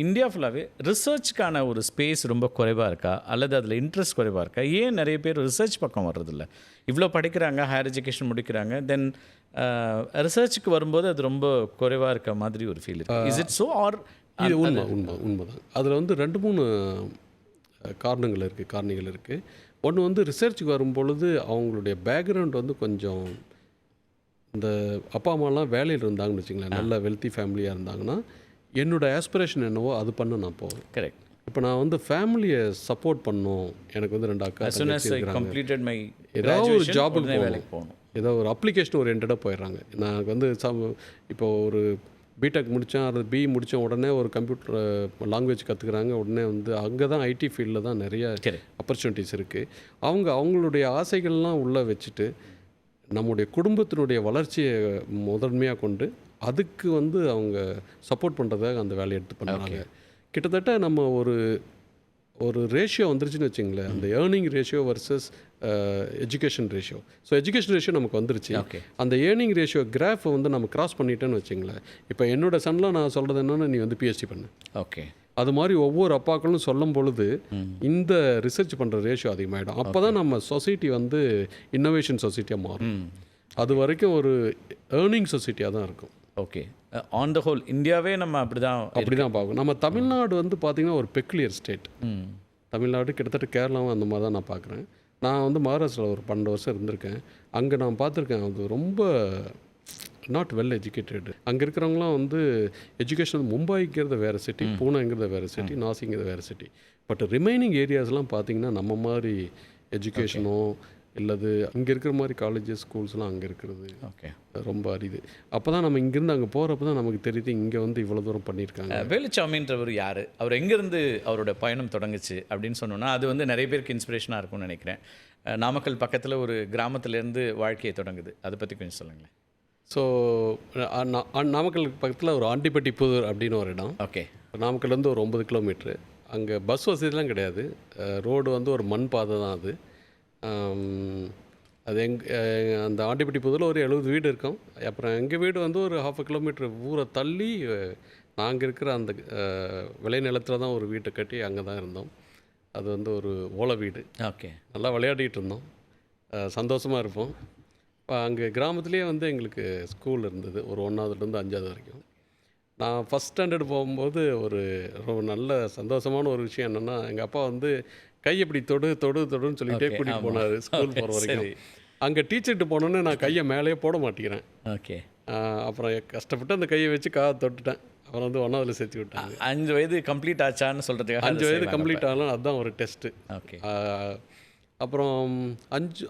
இந்தியா ஃபுல்லாகவே ரிசர்ச்சுக்கான ஒரு ஸ்பேஸ் ரொம்ப குறைவாக இருக்கா, அல்லது அதில் இன்ட்ரெஸ்ட் குறைவாக இருக்கா? ஏன் நிறைய பேர் ரிசர்ச் பக்கம் வர்றதில்ல? இவ்வளோ படிக்கிறாங்க, ஹையர் எஜுகேஷன் முடிக்கிறாங்க, தென் ரிசர்ச்சுக்கு வரும்போது அது ரொம்ப குறைவாக இருக்க மாதிரி ஒரு ஃபீல் இருக்குது. Is it so or? இது உண்மைதான். அதில் வந்து 2-3 காரணங்கள் இருக்குது. ஒன்று வந்து ரிசர்ச்சுக்கு வரும்பொழுது அவங்களுடைய பேக்ரவுண்ட் வந்து கொஞ்சம், இந்த அப்பா அம்மாலாம் வேலையில் இருந்தாங்கன்னு வச்சுங்களேன், நல்ல வெல்த்தி ஃபேமிலியாக இருந்தாங்கன்னா என்னோடய ஆஸ்பிரேஷன் என்னவோ அது பண்ண நான் போவேன். கரெக்ட். இப்போ நான் வந்து ஃபேமிலியை சப்போர்ட் பண்ணணும், எனக்கு வந்து 2 அக்கா ஏதாவது ஒரு ஜாபுக்கு போகணும், ஏதோ ஒரு அப்ளிகேஷன் ஓரியன்டாக போயிடுறாங்க. நான் வந்து இப்போ ஒரு பிடெக் முடித்தேன், அது பிஇ முடித்தேன், உடனே ஒரு கம்ப்யூட்டர் லாங்குவேஜ் கற்றுக்குறாங்க. உடனே வந்து அங்கே தான் ஐடி ஃபீல்டில் தான் நிறைய ஆப்பர்ச்சுனிட்டிஸ் இருக்குது. அவங்களுடைய ஆசைகள்லாம் உள்ளே வச்சுட்டு நம்முடைய குடும்பத்தினுடைய வளர்ச்சியை முதன்மையாக கொண்டு அதுக்கு வந்து அவங்க சப்போர்ட் பண்ணுறதுக்காக அந்த வேலையை எடுத்து பண்ணுறாங்க. கிட்டத்தட்ட நம்ம ஒரு ரேஷியோ வந்துருச்சுன்னு வச்சுங்களேன், அந்த earning ratio versus education ratio. So education ratio நமக்கு வந்துருச்சு. அந்த ஏர்னிங் ரேஷியோ கிராஃபை வந்து நம்ம கிராஸ் பண்ணிட்டேன்னு வச்சுங்களேன். இப்போ என்னோட சன்லாம் நான் சொல்கிறது என்னென்னா, நீ வந்து பிஹெச்டி பண்ணு. ஓகே. அது மாதிரி ஒவ்வொரு அப்பாக்களும் சொல்லும் பொழுது இந்த ரிசர்ச் பண்ணுற ரேஷியோ அதிகமாகிடும். அப்போ தான் நம்ம சொசைட்டி வந்து இன்னோவேஷன் சொசைட்டியாக மாறும். அது வரைக்கும் ஒரு ஏர்னிங் சொசைட்டியாக தான் இருக்கும். ஓகே. ஆன் த ஹோல் இந்தியாவே நம்ம அப்படி தான் பார்க்கணும். நம்ம தமிழ்நாடு வந்து பார்த்திங்கன்னா ஒரு பெக்குலியர் ஸ்டேட். தமிழ்நாடு கிட்டத்தட்ட கேரளாவும் அந்த மாதிரி தான் நான் பார்க்குறேன். நான் வந்து மகாராஷ்டிராவில் ஒரு 12 வருஷம் இருந்திருக்கேன். அங்கே நான் பார்த்துருக்கேன், அது ரொம்ப நாட் வெல் எஜுகேட்டட். அங்கே இருக்கிறவங்களாம் வந்து எஜுகேஷன் மும்பைங்கிறத வேறு சிட்டி, பூனேங்கிறத வேறு சிட்டி, நாசிங்கிறத வேறு சிட்டி. பட் ரிமைனிங் ஏரியாஸ்லாம் பார்த்திங்கன்னா நம்ம மாதிரி எஜுகேஷனோ இல்லது அங்கே இருக்கிற மாதிரி காலேஜஸ் ஸ்கூல்ஸ்லாம் அங்கே இருக்கிறது ரொம்ப அரிது. அப்போ தான் நம்ம இங்கேருந்து அங்கே போகிறப்ப தான் நமக்கு தெரியுது இங்கே வந்து இவ்வளோ தூரம் பண்ணியிருக்காங்க. வேலுச்சாமின்றவர் யார், அவர் எங்கேருந்து அவரோட பயணம் தொடங்குச்சு அப்படின்னு சொன்னோன்னா அது வந்து நிறைய பேருக்கு இன்ஸ்பிரேஷனாக இருக்கும்னு நினைக்கிறேன். நாமக்கல் பக்கத்தில் ஒரு கிராமத்துலேருந்து வாழ்க்கையை தொடங்குது, அதை பற்றி கொஞ்சம் சொல்லுங்களேன். ஸோ நாமக்கல் பக்கத்தில் ஒரு ஆண்டிப்பட்டி புதூர் அப்படின்னு ஒரு இடம். ஓகே. நாமக்கல்லேருந்து ஒரு 9 கிலோமீட்ரு. அங்கே பஸ் வசதிலாம் கிடையாது, ரோடு வந்து ஒரு மண் பாதை தான். அது அந்த ஆண்டிப்பட்டி புதூரில் ஒரு 70 வீடு இருக்கும். அப்புறம் எங்கள் வீடு வந்து ஒரு 1/2 கிலோமீட்டர் ஊரை தள்ளி நாங்கள் இருக்கிற அந்த விளைநிலத்தில் தான் ஒரு வீட்டை கட்டி அங்கே தான் இருந்தோம். அது வந்து ஒரு ஓலை வீடு. ஓகே. நல்லா விளையாடிட்டு இருந்தோம், சந்தோஷமாக இருப்போம். இப்போ அங்கே கிராமத்துலேயே வந்து எங்களுக்கு ஸ்கூல் இருந்தது, ஒரு 1ஆவதுலேருந்து 5ஆவது வரைக்கும். நான் ஃபஸ்ட் ஸ்டாண்டர்டு போகும்போது ஒரு நல்ல சந்தோஷமான ஒரு விஷயம் என்னென்னா, எங்கள் அப்பா வந்து கை எப்படி தொடுன்னு சொல்லிகிட்டே கூட்டிகிட்டு போனார் ஸ்கூல் போகிற வரைக்கும். அங்கே டீச்சர்கிட்ட போனோன்னே நான் கையை மேலேயே போட மாட்டேங்கிறேன். ஓகே. அப்புறம் கஷ்டப்பட்டு அந்த கையை வச்சு தொட்டுட்டேன். அப்புறம் வந்து 1ஆவதுல சேர்த்து விட்டாங்க. 5 வயது கம்ப்ளீட் ஆச்சான்னு சொல்கிறதுக்கு 5 வயது கம்ப்ளீட் ஆகலாம், அதுதான் ஒரு டெஸ்ட்டு. ஓகே. அப்புறம்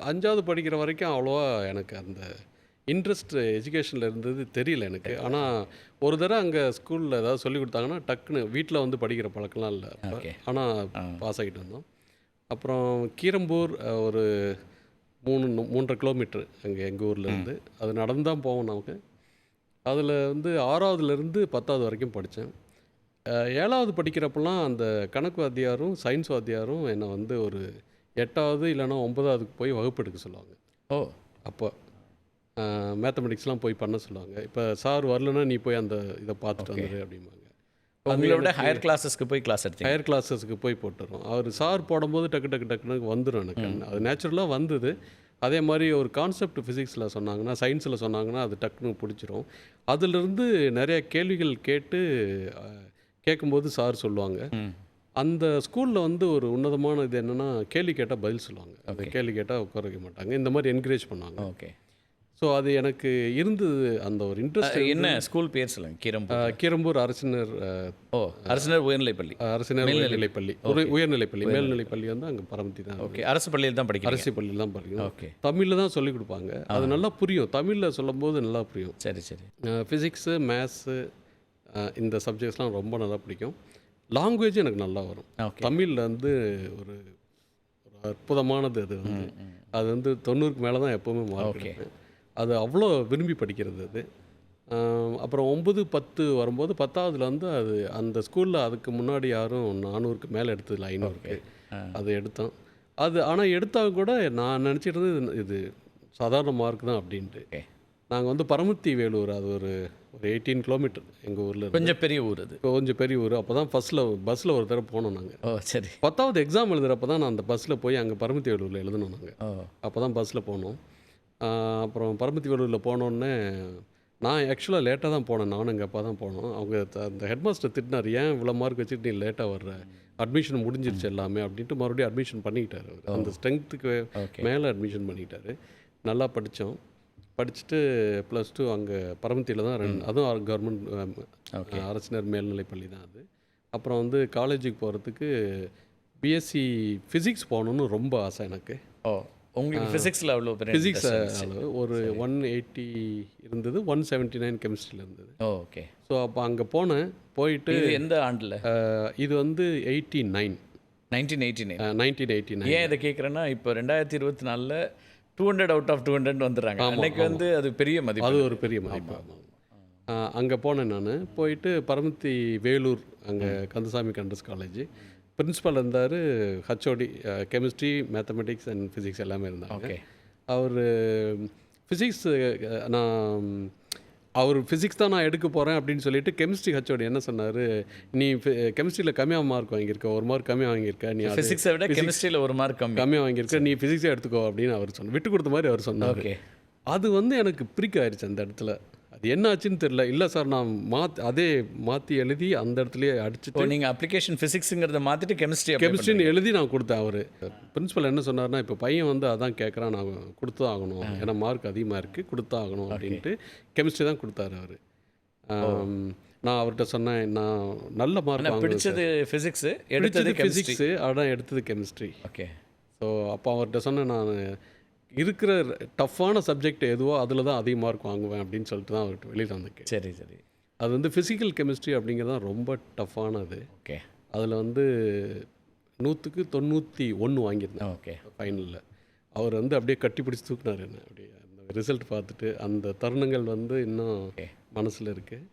5ஆவது படிக்கிற வரைக்கும் அவ்வளோவா எனக்கு அந்த இன்ட்ரெஸ்ட் எஜுகேஷனில் இருந்தது தெரியல எனக்கு. ஆனால் ஒரு தடவை அங்கே ஸ்கூலில் ஏதாவது சொல்லி கொடுத்தாங்கன்னா டக்குன்னு வீட்டில் வந்து படிக்கிற பழக்கம்லாம் இல்லை அப்போ. ஓகே. ஆனால் பாஸ் ஆகிட்டு வந்தோம். அப்புறம் கீரம்பூர் ஒரு 3.5 கிலோமீட்டர் அங்கே எங்கள் ஊர்லேருந்து. அது நடந்து தான் போவோம் நமக்கு. அதில் வந்து 6வதுலேருந்து 10வது வரைக்கும் படித்தேன். 7வது படிக்கிறப்பெல்லாம் அந்த கணக்கு வாத்தியாரும் சயின்ஸ் வாத்தியாரும் என்னை வந்து ஒரு 8வது இல்லைன்னா 9வதுக்கு போய் வகுப்பு எடுக்க சொல்லுவாங்க. ஓ. அப்போ மேத்தமெட்டிக்ஸ்லாம் போய் பண்ண சொல்லுவாங்க. இப்போ சார் வரலன்னா நீ போய் அந்த இதை பார்த்துட்டு வந்துடு அப்படிம்பாங்க. உங்களை விட ஹையர் கிளாஸஸ்க்கு போய் கிளாஸ் எடுத்தீங்க? ஹையர் கிளாஸஸ்க்கு போய் போட்டுறோம். அவர் சார் போடும்போது டக்குன்னு வந்துடும் எனக்கு. அது நேச்சுரலாக வந்தது. அதே மாதிரி ஒரு கான்செப்ட் ஃபிசிக்ஸில் சொன்னாங்கன்னா, சயின்ஸில் சொன்னாங்கன்னா அது டக்குன்னு பிடிச்சிரும். அதிலிருந்து நிறைய கேள்விகள் கேட்கும்போது சார் சொல்லுவாங்க. அந்த ஸ்கூலில் வந்து ஒரு உன்னதமான இது என்னென்னா, கேள்வி கேட்டால் பதில் சொல்லுவாங்க. அந்த கேள்வி கேட்டால் உட்கார வைக்க மாட்டாங்க. இந்த மாதிரி என்கரேஜ் பண்ணுவாங்க. ஓகே. ஸோ அது எனக்கு இருந்தது அந்த ஒரு இன்ட்ரெஸ்ட். என்ன ஸ்கூல் பேர் சொல்லுங்கள்? கீரம்பூர் அரசினர். அரசினர் உயர்நிலைப்பள்ளி. அரசினர் உயர்நிலைப்பள்ளி. உயர்நிலைப்பள்ளி. மேல்நிலைப்பள்ளி வந்து அங்கே பரமத்தி தான். ஓகே. அரசு பள்ளியில் தான் படிக்கிறேன். அரசு பள்ளியில் தான் படிக்கணும். ஓகே. தமிழில் தான் சொல்லிக் கொடுப்பாங்க. அது நல்லா புரியும். தமிழில் சொல்லும் போது நல்லா புரியும். சரி சரி. ஃபிசிக்ஸு, மேத்ஸு, இந்த சப்ஜெக்ட்ஸ்லாம் ரொம்ப நல்லா பிடிக்கும். லாங்குவேஜ் எனக்கு நல்லா வரும். தமிழில் வந்து ஒரு அற்புதமானது. அது வந்து 90க்கு மேலே தான் எப்போவுமே மார்க் எடுப்பேன். அது அவ்வளோ விரும்பி படிக்கிறது அது. அப்புறம் 9, 10 வரும்போது 10வதுல வந்து அது அந்த ஸ்கூலில் அதுக்கு முன்னாடி யாரும் 400க்கு மேலே எடுத்ததில்ல, 500க்கு அது எடுத்தோம். அது ஆனால் எடுத்தால் கூட நான் நினச்சிட்டு இருந்தது இது சாதாரண மார்க் தான் அப்படின்ட்டு. நாங்கள் வந்து பரமத்தி வேலூர், அது ஒரு 18 கிலோமீட்டர் எங்கள் ஊரில். கொஞ்சம் பெரிய ஊர் அது. கொஞ்சம் பெரிய ஊர். அப்போ தான் பஸ்ஸில் ஒரு தடவை போனோம் நாங்கள். ஓ சரி. 10வது எக்ஸாம் எழுதுகிறப்ப தான் நான் அந்த பஸ்ஸில் போய் அங்கே பரமத்தி வேலூரில் எழுதணும் நாங்கள். அப்போ தான் பஸ்ஸில் போனோம். அப்புறம் பரமத்தி வேலூரில் போனோடனே நான் ஆக்சுவலாக லேட்டாக தான் போனேன். நானும் எங்கள் அப்பா தான் போனோம். அவங்க அந்த ஹெட்மாஸ்டர் திட்டினார், ஏன் இவ்வளோ மார்க் வச்சுட்டு நீ லேட்டாக வர்ற, அட்மிஷன் முடிஞ்சிருச்சு எல்லாமே அப்படின்ட்டு மறுபடியும் அட்மிஷன் பண்ணிக்கிட்டார் அவர். அந்த ஸ்ட்ரென்த்துக்கு மேலே அட்மிஷன் பண்ணிக்கிட்டார். நல்லா படித்தோம். படிச்சுட்டு +2 அங்கே பரமத்தியில் தான் அதுவும் கவர்மெண்ட் அரசினர் மேல்நிலைப்பள்ளி தான் அது. அப்புறம் வந்து காலேஜுக்கு போகிறதுக்கு பிஎஸ்சி ஃபிசிக்ஸ் போகணுன்னு ரொம்ப ஆசை எனக்கு. உங்களுக்கு ஃபிசிக்ஸில் அவ்வளோ பெரிய ஃபிசிக்ஸ் ஒரு 180 இருந்தது, 179 கெமிஸ்ட்ரியில் இருந்தது. ஓகே. ஸோ அப்போ அங்கே போனேன். போயிட்டு எந்த ஆண்டில்? இது வந்து 1989. ஏன் இதை கேட்குறேன்னா, இப்போ 2024 200 அவுட் ஆஃப் 200 வந்துடுறாங்க. அன்னைக்கு வந்து அது பெரிய மதிப்பு. அது ஒரு பெரிய மதிப்பு. அங்கே போனேன் நான். போயிட்டு பரமத்தி வேலூர், அங்கே கந்தசாமி கண்டஸ் காலேஜ் பிரின்ஸிபல் இருந்தார். HOD chemistry, mathematics and physics எல்லாமே இருந்தாங்க. அவர் ஃபிசிக்ஸ் அவர் ஃபிசிக்ஸ் தான் நான் எடுக்க போகிறேன் அப்படின்னு சொல்லிட்டு கெமிஸ்ட்ரி ஹச்ஓடி என்ன சொன்னார், நீ கெமிஸ்ட்ரியில் கம்மியாக மார்க் வாங்கியிருக்க, 1 மார்க் கம்மியாக வாங்கியிருக்க, நீ ஃபிசிக்ஸை விட கெமிஸ்ட்ரியில் 1 மார்க் கம்மியாக வாங்கியிருக்க, நீ ஃபிசிக்ஸே எடுத்துக்கோ அப்படின்னு அவர் சொன்னார். விட்டு கொடுத்த மாதிரி அவர் சொன்னார். அது வந்து எனக்கு பிரிக்க ஆயிடுச்சு அந்த இடத்துல. அது என்ன ஆச்சுன்னு தெரியல. இல்லை சார், நான் மாற்றி எழுதி அந்த இடத்துலையே அடிச்சுட்டு. நீங்கள் அப்ளிகேஷன் ஃபிசிக்ஸுங்கிறத மாற்றிட்டு கெமிஸ்ட்ரின்னு எழுதி நான் கொடுத்தேன். அவர் பிரின்ஸிபல் என்ன சொன்னார்னா, இப்போ பையன் வந்து அதான் கேட்குறான், நான் கொடுத்து ஆகணும், ஏன்னா மார்க் அதிகமாக இருக்குது, கொடுத்து ஆகணும் அப்படின்ட்டு கெமிஸ்ட்ரி தான் கொடுத்தாரு அவர். நான் அவர்கிட்ட சொன்னேன், நான் நல்ல மார்க் பிடிச்சது ஃபிசிக்ஸு, எடுத்தது ஃபிசிக்ஸு, ஆனால் எடுத்தது கெமிஸ்ட்ரி. ஓகே. ஸோ அப்போ அவர்கிட்ட சொன்னேன், நான் இருக்கிற டஃப்பான சப்ஜெக்ட் எதுவோ அதில் தான் அதிக மார்க் வாங்குவேன் அப்படின்னு சொல்லிட்டு தான் அவர்கிட்ட வெளியில் வந்திருக்கேன். சரி சரி. அது வந்து ஃபிசிக்கல் கெமிஸ்ட்ரி அப்படிங்கிறது தான் ரொம்ப டஃப்பானது. ஓகே. அதில் வந்து 100க்கு 91 வாங்கியிருந்தேன். ஓகே. ஃபைனலில் அவர் வந்து அப்படியே கட்டி பிடிச்சி தூக்குனார் என்ன. அப்படியே அந்த ரிசல்ட் பார்த்துட்டு அந்த தருணங்கள் வந்து இன்னும் மனசில் இருக்குது.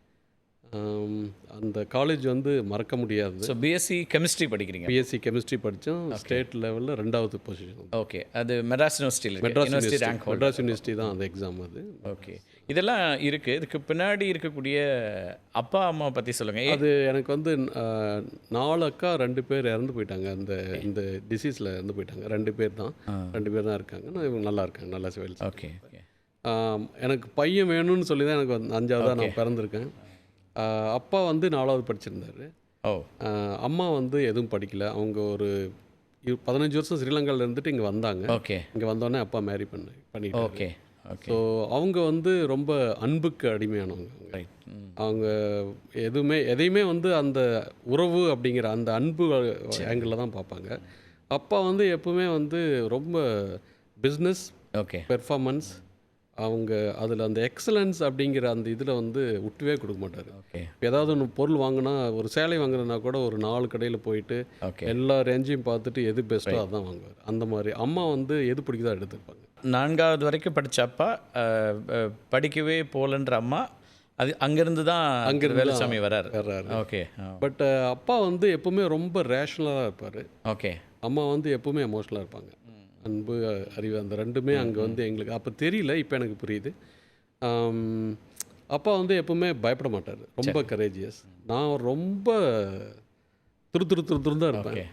அந்த காலேஜ் வந்து மறக்க முடியாது. ஸோ பிஎஸ்சி கெமிஸ்ட்ரி படிக்கிறீங்க? பிஎஸ்சி கெமிஸ்ட்ரி படித்தோம். ஸ்டேட் லெவலில் 2வது பொசிஷன். ஓகே. அது மெட்ராஸ் யூனிவர்சிட்டியில், மெட்ராஸ் யூனிவர்சிட்டி தான் அந்த எக்ஸாம் அது. ஓகே. இதெல்லாம் இருக்குது. இதுக்கு பின்னாடி இருக்கக்கூடிய அப்பா அம்மா பற்றி சொல்லுங்கள். அது எனக்கு வந்து 4 அக்கா 2 பேர் இறந்து போயிட்டாங்க. இந்த டிசீஸில் இறந்து போயிட்டாங்க. 2 பேர் தான் இருக்காங்க. இவங்க நல்லா இருக்காங்க, நல்லா சிவில். ஓகே. எனக்கு பையன் வேணும்னு சொல்லி தான் எனக்கு 5வதாக நான் பிறந்திருக்கேன். அப்பா வந்து 4வது படிச்சிருந்தார். அம்மா வந்து எதுவும் படிக்கல. அவங்க ஒரு 15 வருஷம் ஸ்ரீலங்காவில் இருந்துட்டு இங்கே வந்தாங்க. இங்கே வந்தோடனே அப்பா மேரி பண்ணிட்டாங்க. ஸோ அவங்க வந்து ரொம்ப அன்புக்கு அடிமையானவங்க. அவங்க எதையுமே வந்து அந்த உறவு அப்படிங்கிற அந்த அன்பு ஆங்கிளில் தான் பார்ப்பாங்க. அப்பா வந்து எப்பவுமே வந்து ரொம்ப பிஸ்னஸ், பெர்ஃபார்மன்ஸ், அவங்க அதில் அந்த எக்ஸலன்ஸ் அப்படிங்கிற அந்த இதில் வந்து விட்டுவே கொடுக்க மாட்டார். ஓகே. ஏதாவது ஒன்று பொருள் வாங்கினா, ஒரு சேலை வாங்குறதுனா கூட ஒரு 4 கடையில் போயிட்டு ஓகே. எல்லா ரேஞ்சையும் பார்த்துட்டு எது பெஸ்ட்டோ அதான் வாங்குவார். அந்த மாதிரி அம்மா வந்து எது பிடிக்குதோ எடுத்துருப்பாங்க. 4வது வரைக்கும் படித்த அப்பா படிக்கவே போகலன்ற அம்மா அது அங்கேருந்து தான் அங்கிருந்து வேலுசாமி வராரு. வர்றாரு. ஓகே. பட் அப்பா வந்து எப்பவுமே ரொம்ப ரேஷ்னலாக இருப்பார். ஓகே. அம்மா வந்து எப்பவுமே எமோஷ்னலாக இருப்பாங்க. அன்பு, அறிவு அந்த ரெண்டுமே அங்கே வந்து எங்களுக்கு அப்போ தெரியல, இப்போ எனக்கு புரியுது. அப்பா வந்து எப்பவுமே பயப்பட மாட்டார், ரொம்ப கரேஜியஸ். நான் ரொம்ப துரு தான் இருப்பேன்.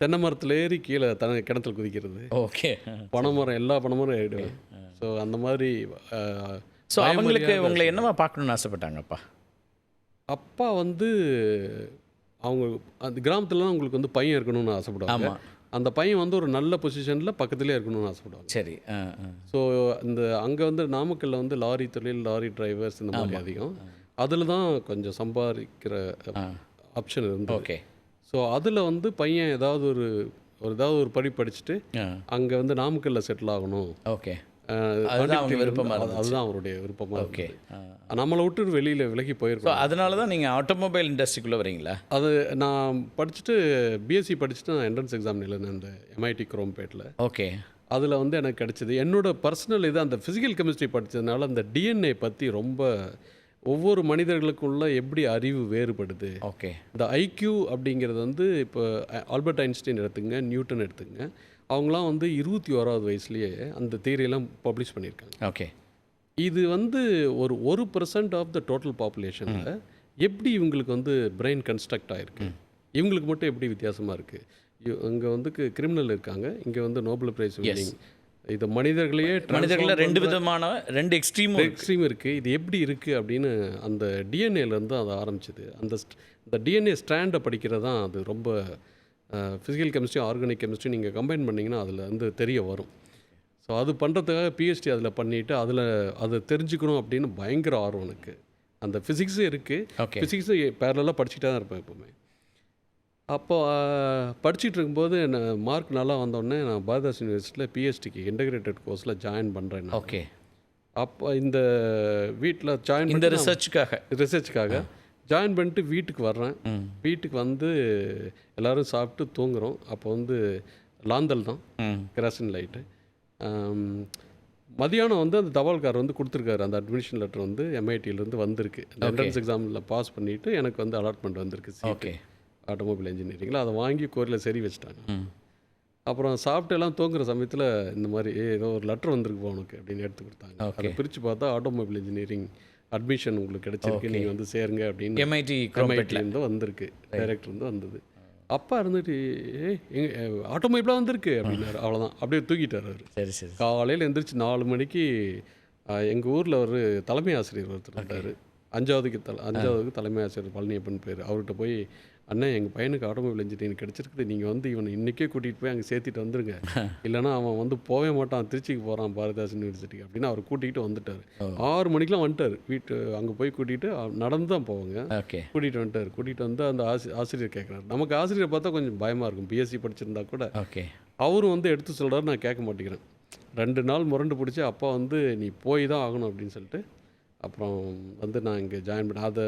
தென்னை மரத்தில் ஏறி கீழே கிணத்துல குதிக்கிறது, ஓகே, பனைமரம் எல்லா பனைமரம் ஏறிடுவேன். ஸோ அந்த மாதிரி ஸோ அவங்களுக்கு உங்களை என்னவா பார்க்கணுன்னு ஆசைப்பட்டாங்க அப்பா? அப்பா வந்து அவங்க அந்த கிராமத்துலலாம் அவங்களுக்கு வந்து பையன் இருக்கணும்னு ஆசைப்படுவாங்க. அந்த பையன் வந்து ஒரு நல்ல பொசிஷனில் பக்கத்துலேயே இருக்கணும்னு ஆசைப்படுவாங்க. சரி. ஸோ இந்த அங்கே வந்து நாமக்கல்லில் வந்து லாரி தொழில், லாரி டிரைவர்ஸ் இந்த மாதிரி அதிகம். அதில் தான் கொஞ்சம் சம்பாதிக்கிற ஆப்ஷன் இருந்தது. ஓகே. ஸோ அதில் வந்து பையன் ஏதாவது ஒரு படி படிச்சுட்டு அங்கே வந்து நாமக்கல்லில் செட்டில் ஆகணும். ஓகே. அதுதான் அவருடைய விருப்பமாக. ஓகே. நம்மளை விட்டு வெளியில் விலகி போயிருக்கோம். அதனால தான் நீங்கள் ஆட்டோமொபைல் இண்டஸ்ட்ரிக்குள்ளே வரீங்களா? அது நான் படிச்சுட்டு பிஎஸ்சி படிச்சுட்டு நான் என்ட்ரன்ஸ் எக்ஸாம் எழுதினேன் அந்த MIT குரோம்பேட்டில். ஓகே. அதில் வந்து எனக்கு கிடச்சிது. என்னோட பர்சனல் இது அந்த ஃபிசிக்கல் கெமிஸ்ட்ரி படித்ததுனால அந்த DNA பற்றி ரொம்ப ஒவ்வொரு மனிதர்களுக்குள்ள எப்படி அறிவு வேறுபடுது. ஓகே. இந்த IQ அப்படிங்கிறது வந்து இப்போ ஆல்பர்ட் ஐன்ஸ்டீன் எடுத்துங்க, நியூட்டன் எடுத்துங்க, அவங்களாம் வந்து 21வது வயசுலேயே அந்த தியரியெல்லாம் பப்ளிஷ் பண்ணியிருக்காங்க. ஓகே. இது வந்து ஒரு 1% ஆஃப் த டோட்டல் பாப்புலேஷனில் எப்படி இவங்களுக்கு வந்து பிரெயின் கன்ஸ்ட்ரக்ட் ஆகிருக்கு, இவங்களுக்கு மட்டும் எப்படி வித்தியாசமாக இருக்குது. இங்கே வந்து கிரிமினல் இருக்காங்க, இங்கே வந்து நோபல் பிரைஸ் வின்னிங். இது மனிதர்களையே ரெண்டு விதமான ரெண்டு எக்ஸ்ட்ரீம் இருக்குது. இது எப்படி இருக்குது அப்படின்னு அந்த டிஎன்ஏலேருந்து அது ஆரம்பிச்சிது. அந்த டிஎன்ஏ ஸ்ட்ராண்டை படிக்கிறது தான் அது ரொம்ப ஃபிசிக்கல் கெமிஸ்ட்ரி, ஆர்கானிக் கெமிஸ்ட்ரி நீங்கள் கம்பைன் பண்ணிங்கன்னா அதில் வந்து தெரிய வரும். ஸோ அது பண்ணுறதுக்காக PhD அதில் பண்ணிவிட்டு அதை தெரிஞ்சுக்கணும் அப்படின்னு பயங்கர ஆர்வம் எனக்கு. அந்த ஃபிசிக்ஸும் இருக்குது, ஃபிசிக்ஸும் பேரலாக படிச்சுட்டே தான் இருப்பேன் எப்போவுமே. அப்போ படிச்சுட்டு இருக்கும்போது மார்க் நல்லா வந்தோடனே நான் பாரதாஸ் யூனிவர்சிட்டியில் PhDக்கு இன்டகிரேட்டட் கோர்ஸில் ஜாயின் பண்ணுறேன். ஓகே. அப்போ இந்த வீட்டில் ஜாயின் இந்த ரிசர்ச்சுக்காக ஜாயின் பண்ணிட்டு வீட்டுக்கு வர்றேன். வீட்டுக்கு வந்து எல்லோரும் சாப்பிட்டு தூங்குகிறோம். அப்போ வந்து லாந்தல் தான், கெராசின் லைட்டு. மதியானம் வந்து அந்த தபால்கார் வந்து கொடுத்துருக்காரு, அந்த அட்மிஷன் லெட்டர் வந்து MITலேருந்து வந்திருக்கு. என்ட்ரன்ஸ் எக்ஸாமில் பாஸ் பண்ணிவிட்டு எனக்கு வந்து அலாட்மெண்ட் வந்திருக்கு சீட்டு ஆட்டோமொபைல் இன்ஜினியரிங்கில். அதை வாங்கி கோரியில் சரி வச்சுட்டாங்க. அப்புறம் சாப்பிட்டு எல்லாம் தூங்குற சமயத்தில் இந்த மாதிரி ஏதோ ஒரு லெட்டர் வந்திருக்கு உனக்கு அப்படின்னு எடுத்து கொடுத்தாங்க. அதை பிரித்து பார்த்தா ஆட்டோமொபைல் இன்ஜினியரிங் அட்மிஷன் உங்களுக்கு கிடைச்சிருக்கு, நீங்கள் வந்து சேருங்க அப்படின்னு MITலேருந்து வந்திருக்கு, டைரக்டர் வந்து வந்தது. அப்பா இருந்துட்டு ஆட்டோமொபைலாக வந்திருக்கு அப்படின்னாரு. அவ்வளோதான், அப்படியே தூக்கிட்டார் அவர். சரி சரி. காலையில் எந்திரிச்சு 4 மணிக்கு எங்கள் ஊரில் ஒரு தலைமை ஆசிரியர் ஒருத்தர் இருந்தார். 5ஆவதுக்கு தலைமை ஆசிரியர் பழனியப்பன் பேர். அவர்கிட்ட போய், அண்ணன் எங்கள் பையனுக்கு ஆட்டோமொபைல் இன்ஜினியரிங் கிடச்சிருக்குது, நீங்கள் வந்து இவனை இன்றைக்கே கூட்டிகிட்டு போய் அங்கே சேர்த்துட்டு வந்துடுங்க, இல்லைனா அவன் வந்து போகவே மாட்டான், திருச்சிக்கு போகிறான் பாரதாஸ் யூனிவர்சிட்டிக்கு அப்படின்னு அவர் கூட்டிகிட்டு வந்துட்டார். 6 மணிக்கெலாம் வந்துட்டார். அங்கே போய் கூட்டிகிட்டு நடந்து தான் போவாங்க. கூட்டிகிட்டு வந்துட்டார். கூட்டிகிட்டு வந்து அந்த ஆசிரியர் கேட்குறாரு. நமக்கு ஆசிரியர் பார்த்தா கொஞ்சம் பயமாக இருக்கும், பிஎஸ்சி படிச்சிருந்தா கூட. அவரும் வந்து எடுத்து சொல்கிறாரு, நான் கேட்க மாட்டேங்கிறேன். 2 நாள் முரண்டு பிடிச்சி அப்பா வந்து நீ போய் தான் ஆகணும் அப்படின்னு சொல்லிட்டு அப்புறம் வந்து நான் இங்கே ஜாயின் பண்ண அதை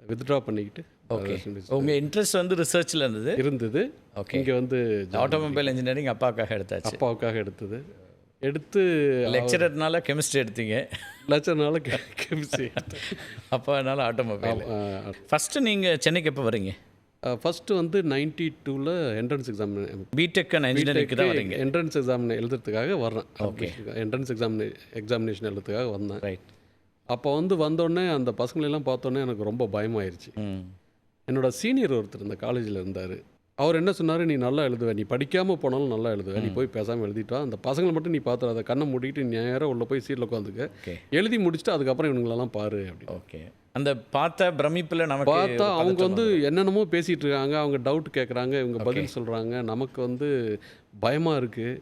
வித்ட்ரா பண்ணிக்கிட்டு. ஓகே. உங்கள் இன்ட்ரெஸ்ட் வந்து ரிசர்ச்சில் இருந்தது. ஓகே. இங்கே வந்து ஆட்டோமொபைல் இன்ஜினியரிங் அப்பாவுக்காக எடுத்தது. எடுத்து லெக்சரர்னால கெமிஸ்ட்ரி எடுத்தீங்க, லெக்சர்னால கெமிஸ்ட்ரி, அப்பானால ஆட்டோமொபைல். ஃபஸ்ட்டு நீங்கள் சென்னைக்கு எப்போ வரீங்க? ஃபஸ்ட்டு வந்து 92ல் என்ட்ரன்ஸ் எக்ஸாம், பிடெக் இன்ஜினியரிங்க்கு தான் வரீங்க. என்ட்ரன்ஸ் எக்ஸாம் எழுதுறதுக்காக வர்றேன். ஓகே. என்ட்ரன்ஸ் எக்ஸாமினேஷன் எழுதுறதுக்காக வந்தேன். ரைட். அப்போ வந்து வந்தோடனே அந்த பசங்களெல்லாம் பார்த்தோன்னே எனக்கு ரொம்ப பயமாயிருச்சு. என்னோடய சீனியர் ஒருத்தர் இந்த காலேஜில் இருந்தார். அவர் என்ன சொன்னார், நீ நல்லா எழுதுவேன், நீ படிக்காமல் போனாலும் நல்லா எழுதுவேன், நீ போய் பேசாமல் எழுதிட்டா, அந்த பசங்களை மட்டும் நீ பார்த்துடாத, கண்ணை மூடிட்டு நேராக உள்ளே போய் சீட்டில் உட்காந்துக்க, எழுதி முடிச்சுட்டு அதுக்கப்புறம் இவங்களெல்லாம் பாரு அப்படின்னு. ஓகே. அந்த பார்த்த பிரமிப்பில் நமக்கு பார்த்தா அவங்க வந்து என்னென்னமோ பேசிகிட்டு இருக்காங்க, அவங்க டவுட் கேட்குறாங்க, இவங்க பதில் சொல்கிறாங்க, நமக்கு வந்து பயமாக இருக்குது.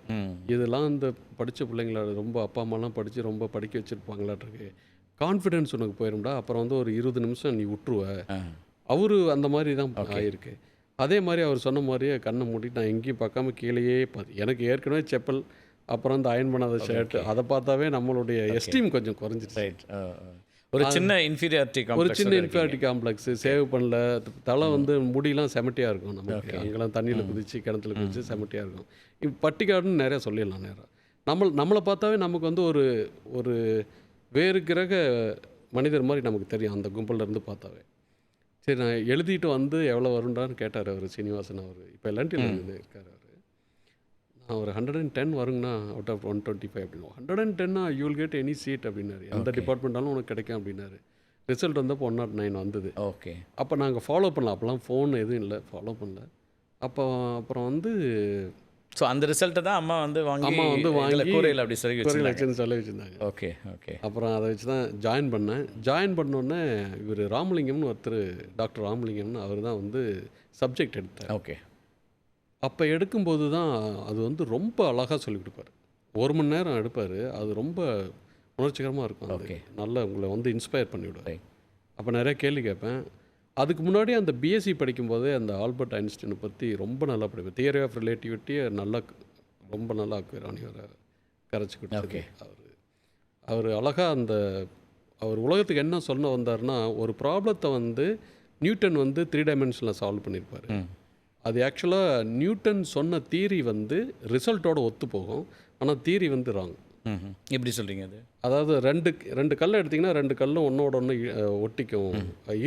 இதெல்லாம் இந்த படித்த பிள்ளைங்கள ரொம்ப அப்பா அம்மாலாம் படித்து ரொம்ப படிக்க வச்சுருப்பாங்களாட்ருக்கு, கான்ஃபிடென்ஸ் உனக்கு போயிடும்டா, அப்புறம் வந்து ஒரு 20 நிமிஷம் நீ விட்டுருவ. அவரு அந்த மாதிரி தான் ஆகிருக்கு. அதே மாதிரி அவர் சொன்ன மாதிரியே கண்ணை மூடிட்டு நான் எங்கேயும் பார்க்காம கீழேயே எனக்கு ஏற்கனவே செப்பல் அப்புறம் இந்த அயன் பண்ணாத ஷர்ட் அதை பார்த்தாவே நம்மளுடைய எஸ்டீம் கொஞ்சம் குறைஞ்சிருச்சு. ரைட். ஒரு சின்ன இன்ஃபீரியாரிட்டி ஒரு காம்ப்ளெக்ஸ். சின்ன இன்ஃபீரியாரிட்டி காம்ப்ளெக்ஸ், சேவ் பண்ணல, தலை வந்து முடியெல்லாம் செமட்டியாக இருக்கும் நமக்கு. அங்கெல்லாம் தண்ணியில் குதிச்சு கிணத்துல குதிச்சு செமட்டியாக இருக்கும். இப்போ பட்டிக்காடுன்னு நிறையா சொல்லிடலாம். நேரம் நம்மளை பார்த்தாவே நமக்கு வந்து ஒரு ஒரு வேறு கிரக மனிதர் மாதிரி நமக்கு தெரியும் அந்த கும்பல்லேருந்து பார்த்தாவே. சரி, நான் எழுதிட்டு வந்து எவ்வளோ வருண்டான்னு கேட்டார் அவர் சீனிவாசன். அவர் இப்போ எல்என்டியில் இருக்கார். அவர் நான் ஒரு 110 வருங்கண்ணா அவுட் ஆஃப் 125 அப்படின்னு. 110னா you will get any seat அப்படின்னாரு. எந்த டிபார்ட்மெண்ட்டாலும் உனக்கு கிடைக்கும் அப்படின்னாரு. ரிசல்ட் வந்தப்போ 109 வந்தது. ஓகே. அப்போ நாங்கள் ஃபாலோ பண்ணல. அப்போலாம் ஃபோன் எதுவும் இல்லை, ஃபாலோ பண்ணல. அப்புறம் வந்து ஸோ அந்த ரிசல்ட்டை தான் அம்மா வந்து வாங்கி கூரையில் அப்படி சொல்லி வச்சுருந்தாங்க. Okay okay. அப்புறம் அதை வச்சு தான் ஜாயின் பண்ணேன். ஜாயின் பண்ணோடனே இவர் ராமலிங்கம்னு ஒருத்தர், டாக்டர் ராமலிங்கம்னு அவர் தான் வந்து சப்ஜெக்ட் எடுத்தார். ஓகே. அப்போ எடுக்கும்போது தான் அது வந்து ரொம்ப அழகாக சொல்லிக் கொடுப்பார். 1 மணி நேரம் எடுப்பார். அது ரொம்ப உணர்ச்சிகரமாக இருக்கும். ஓகே. நல்லா உங்களை வந்து இன்ஸ்பயர் பண்ணிவிடுவார். அப்போ நிறைய கேள்வி கேட்பேன். அதுக்கு முன்னாடி அந்த பிஎஸ்சி படிக்கும்போதே அந்த ஆல்பர்ட் ஐன்ஸ்டீனை பற்றி ரொம்ப நல்லா படிப்பேன். தியரி ஆஃப் ரிலேட்டிவிட்டியை ரொம்ப நல்லா ஆக்குவார். கரைச்சி கொடுத்து அவர் அழகாக அவர் உலகத்துக்கு என்ன சொல்ல வந்தார்னா, ஒரு ப்ராப்ளத்தை வந்து நியூட்டன் வந்து 3 டைமென்ஷனில் சால்வ் பண்ணியிருப்பார். அது ஆக்சுவலாக நியூட்டன் சொன்ன தியரி வந்து ரிசல்ட்டோட ஒத்து போகும். ஆனால் தியரி வந்து ராங். எப்படி சொல்கிறீங்க அது? அதாவது ரெண்டு கல்லை எடுத்திங்கன்னா 2 கல்லும் ஒன்றோட ஒன்று ஒட்டிக்கும்,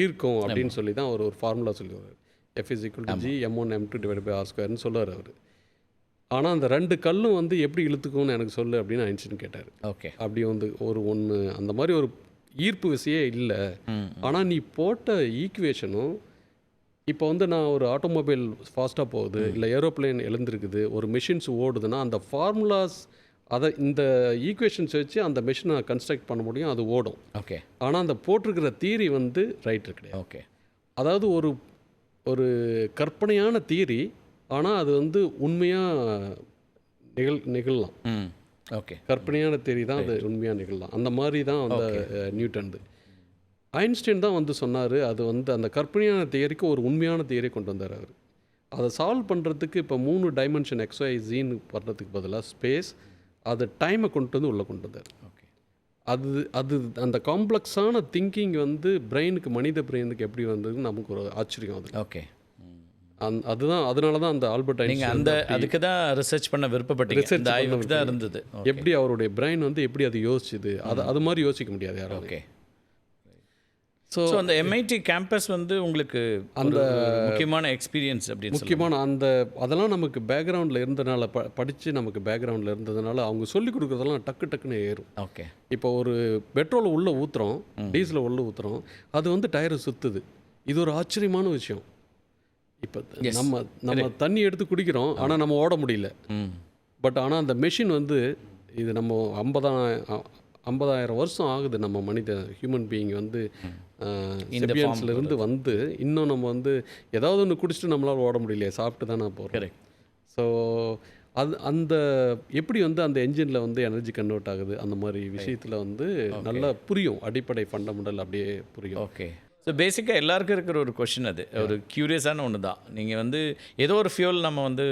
ஈர்க்கும் அப்படின்னு சொல்லி தான் அவர் ஒரு ஃபார்முலா சொல்லுவார். F=G m1m2/r² சொல்லுவார் அவர். ஆனால் அந்த 2 கல்லும் வந்து எப்படி இழுத்துக்கும்னு எனக்கு சொல்லு அப்படின்னு ஐன்ஸ்டீன் கேட்டார். ஓகே. அப்படி வந்து ஒன்று அந்த மாதிரி ஒரு ஈர்ப்பு விசையே இல்லை. ஆனால் நீ போட்ட ஈக்குவேஷனும் இப்போ வந்து நான் ஒரு ஆட்டோமொபைல் ஃபாஸ்ட்டாக போகுது, இல்லை ஏரோப்ளேன் எழுந்திருக்குது, ஒரு மிஷின்ஸ் ஓடுதுன்னா அந்த ஃபார்முலாஸ் இந்த ஈக்குவேஷன்ஸ் வச்சு அந்த மிஷினை கன்ஸ்ட்ரக்ட் பண்ண முடியும், அது ஓடும். ஓகே. ஆனால் அந்த போட்டிருக்கிற தியரி வந்து ரைட்டு கிடையாது. ஓகே. அதாவது ஒரு கற்பனையான தியரி, ஆனால் அது வந்து உண்மையாக நிகழலாம். ஓகே. கற்பனையான தியரி தான் அது உண்மையாக நிகழலாம். அந்த மாதிரி தான் அந்த நியூட்டன். ஐன்ஸ்டீன் தான் வந்து சொன்னார், அது வந்து அந்த கற்பனையான தியரிக்கு ஒரு உண்மையான தியரி கொண்டு வந்தார் அவர். அதை சால்வ் பண்ணுறதுக்கு இப்போ 3 டைமென்ஷன் XYZன்னு பண்ணுறதுக்கு பதிலாக ஸ்பேஸ், அது டைமை கொண்டு வந்து உள்ளே கொண்டு வந்தார். ஓகே. அது அந்த காம்ப்ளெக்ஸான திங்கிங் வந்து பிரெயினுக்கு, மனித பிரெயினுக்கு எப்படி வந்ததுன்னு நமக்கு ஒரு ஆச்சரியம். அது ஓகே. அதுதான் அதனால தான் அந்த ஆல்பர்ட் ஐன்ஸ்டீன் அதுக்கு தான் ரிசர்ச் பண்ண விருப்பப்பட்டீங்க. இந்த ஆய்வுக்கு தான் இருந்தது. எப்படி அவருடைய பிரெயின் வந்து எப்படி அது யோசிச்சுது, அது மாதிரி யோசிக்க முடியாது யாரும். ஓகே. ஸோ அந்த MIT கேம்பஸ் வந்து உங்களுக்கு அந்த முக்கியமான எக்ஸ்பீரியன்ஸ் அப்படின்னு முக்கியமான அதெல்லாம் நமக்கு பேக்ரவுண்டில் இருந்ததுனால, படித்து நமக்கு பேக்ரவுண்டில் இருந்ததுனால அவங்க சொல்லிக் கொடுக்குறதெல்லாம் டக்குன்னு ஏறும். ஓகே. இப்போ ஒரு பெட்ரோலை உள்ளே ஊற்றுறோம், டீசலை உள்ளே ஊற்றுறோம், அது வந்து டயரை சுற்றுது. இது ஒரு ஆச்சரியமான விஷயம். இப்போ நம்ம தண்ணி எடுத்து குடிக்கிறோம், ஆனால் நம்ம ஓட முடியல. பட் ஆனால் அந்த மெஷின் வந்து இது நம்ம 50,000 வருஷம் ஆகுது நம்ம மனித ஹியூமன் பீயிங் வந்து செபியன்ஸ்லேருந்து வந்து இன்னும் நம்ம வந்து ஏதாவது ஒன்று குடிச்சிட்டு நம்மளால் ஓட முடியலையே, சாப்பிட்டு தான் நான் போகிறேன். ஸோ அந்த எப்படி வந்து அந்த என்ஜினில் வந்து எனர்ஜி கன்வெர்ட் ஆகுது, அந்த மாதிரி விஷயத்தில் வந்து நல்லா புரியும். அடிப்படை ஃபண்டமெண்டல் அப்படியே புரியும். ஓகே. ஸோ பேசிக்காக எல்லாருக்கும் இருக்கிற ஒரு கொஷின், அது ஒரு க்யூரியஸான ஒன்று தான். நீங்கள் வந்து ஏதோ ஒரு ஃபியூல் நம்ம வந்து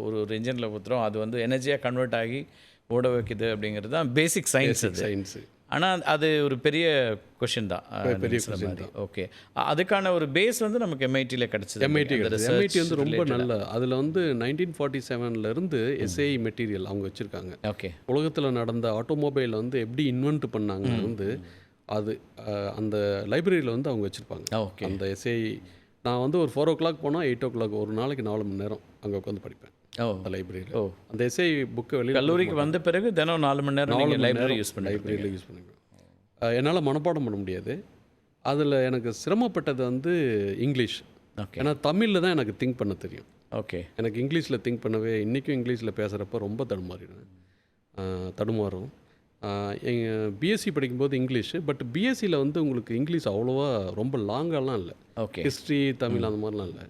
ஒரு என்ஜினில் ஊற்றுறோம், அது வந்து எனர்ஜியாக கன்வெர்ட் ஆகி ஓட வைக்குது அப்படிங்கிறது தான் பேசிக் சயின்ஸு. ஆனால் அது ஒரு பெரிய கொஷின் தான். ஓகே. அதுக்கான ஒரு பேஸ் வந்து நமக்கு MITயில் கிடச்சிது. MIT வந்து ரொம்ப நல்ல, அதில் வந்து 1947 SAE மெட்டீரியல் அவங்க வச்சுருக்காங்க. ஓகே. உலகத்தில் நடந்த ஆட்டோமொபைல் வந்து எப்படி இன்வென்ட் பண்ணாங்க வந்து அது அந்த லைப்ரரியில் வந்து அவங்க வச்சுருப்பாங்க. ஓகே. அந்த SAE நான் வந்து ஒரு 4 o'clock போனால் 8 o'clock ஒரு நாளைக்கு 4 மணி நேரம் அங்கே உட்காந்து படிப்பேன். அந்த லைப்ரரியில் அந்த SAE புக்கை வெளியே கல்லூரிக்கு வந்த பிறகு தினம் 4 மணி நேரம் லைப்ரரியில் யூஸ் பண்ணுவேன். என்னால் மனப்பாடம் பண்ண முடியாது. அதில் எனக்கு சிரமப்பட்டது வந்து இங்கிலீஷ். ஏன்னா தமிழில் தான் எனக்கு திங்க் பண்ண தெரியும். ஓகே. எனக்கு இங்கிலீஷில் திங்க் பண்ணவே, இன்றைக்கும் இங்கிலீஷில் பேசுகிறப்ப ரொம்ப தடுமாறும். எங்கள் பிஎஸ்சி படிக்கும்போது இங்கிலீஷு, பட் பிஎஸ்சியில் வந்து உங்களுக்கு இங்கிலீஷ் அவ்வளோவா ரொம்ப லாங்காலாம் இல்லை. ஓகே. ஹிஸ்ட்ரி தமிழ் அந்த மாதிரிலாம் இல்லை.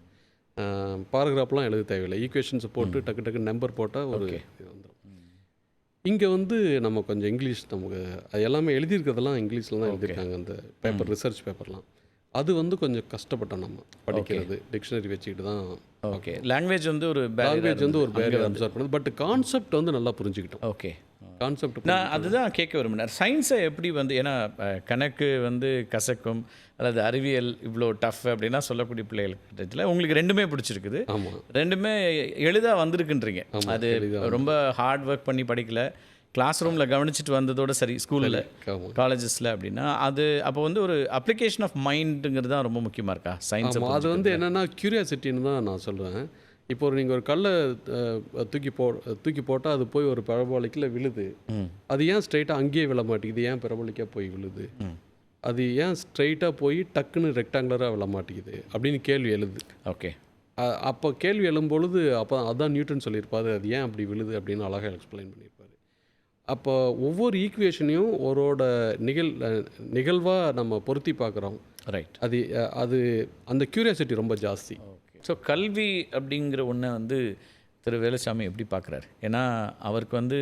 பாராகிராஃப்லாம் எழுத தேவையில்லை. ஈக்குவேஷன்ஸை போட்டு டக்கு நம்பர் போட்டால் ஒரு இது வந்துடும். இங்கே வந்து நம்ம கொஞ்சம் இங்கிலீஷ், நமக்கு அது எல்லாமே எழுதியிருக்கிறதெல்லாம் இங்கிலீஷில் தான் எழுதியிருக்காங்க. அந்த பேப்பர் ரிசர்ச் பேப்பர்லாம் அது வந்து கொஞ்சம் கஷ்டப்பட்டோம் நம்ம படிக்கிறது. டிக்ஷனரி வச்சுக்கிட்டு தான் ஓகே. லாங்குவேஜ் வந்து ஒரு லாங்குவேஜ் வந்து ஒரு பேரியர் அப்சர்வ் பண்ணுது. பட் கான்செப்ட் வந்து நல்லா புரிஞ்சுக்கிட்டோம். ஓகே. கான்செப்ட் நான் அதுதான் கேட்க விரும்பினேன். சயின்ஸை எப்படி வந்து ஏன்னா கணக்கு வந்து கசக்கும் அல்லது அறிவியல் இவ்வளோ டஃப் அப்படின்னா சொல்லக்கூடிய பிள்ளைகளுக்கு உங்களுக்கு ரெண்டுமே பிடிச்சிருக்குது. ஆமாம். ரெண்டுமே எளிதாக வந்திருக்குன்றீங்க. அது ரொம்ப ஹார்ட் ஒர்க் பண்ணி படிக்கல, கிளாஸ் ரூமில் கவனிச்சுட்டு வந்ததோடு சரி, ஸ்கூலில் காலேஜஸில் அப்படின்னா அது அப்போ வந்து ஒரு அப்ளிகேஷன் ஆஃப் மைண்டுங்கிறது தான் ரொம்ப முக்கியமாக இருக்கா சயின்ஸ்? அது வந்து என்னென்னா க்யூரியாசிட்டின்னு தான் நான் சொல்லுவேன். இப்போ நீங்கள் ஒரு கல்லை தூக்கி போட்டால் அது போய் ஒரு பெரபோலிக்கில் விழுது. அது ஏன் ஸ்ட்ரைட்டாக அங்கேயே விழ மாட்டேங்குது? ஏன் பெரபோலிக்காக போய் விழுது? அது ஏன் ஸ்ட்ரைட்டாக போய் டக்குன்னு ரெக்டாங்குலராக விழ மாட்டேங்குது அப்படின்னு கேள்வி எழுது. ஓகே. அப்போ கேள்வி எழும்பொழுது அப்போ அதான் நியூட்டன் சொல்லியிருப்பாரு, அது ஏன் அப்படி விழுது அப்படின்னு அழகாக எக்ஸ்பிளைன் பண்ணியிருப்பார். அப்போ ஒவ்வொரு ஈக்குவேஷனையும் நிகழ்வாக நம்ம பொருத்தி பார்க்குறோம். ரைட். அது அந்த க்யூரியாசிட்டி ரொம்ப ஜாஸ்தி. ஸோ கல்வி அப்படிங்கிற ஒன்றை வந்து திரு வேலுசாமி எப்படி பார்க்குறாரு? ஏன்னா அவருக்கு வந்து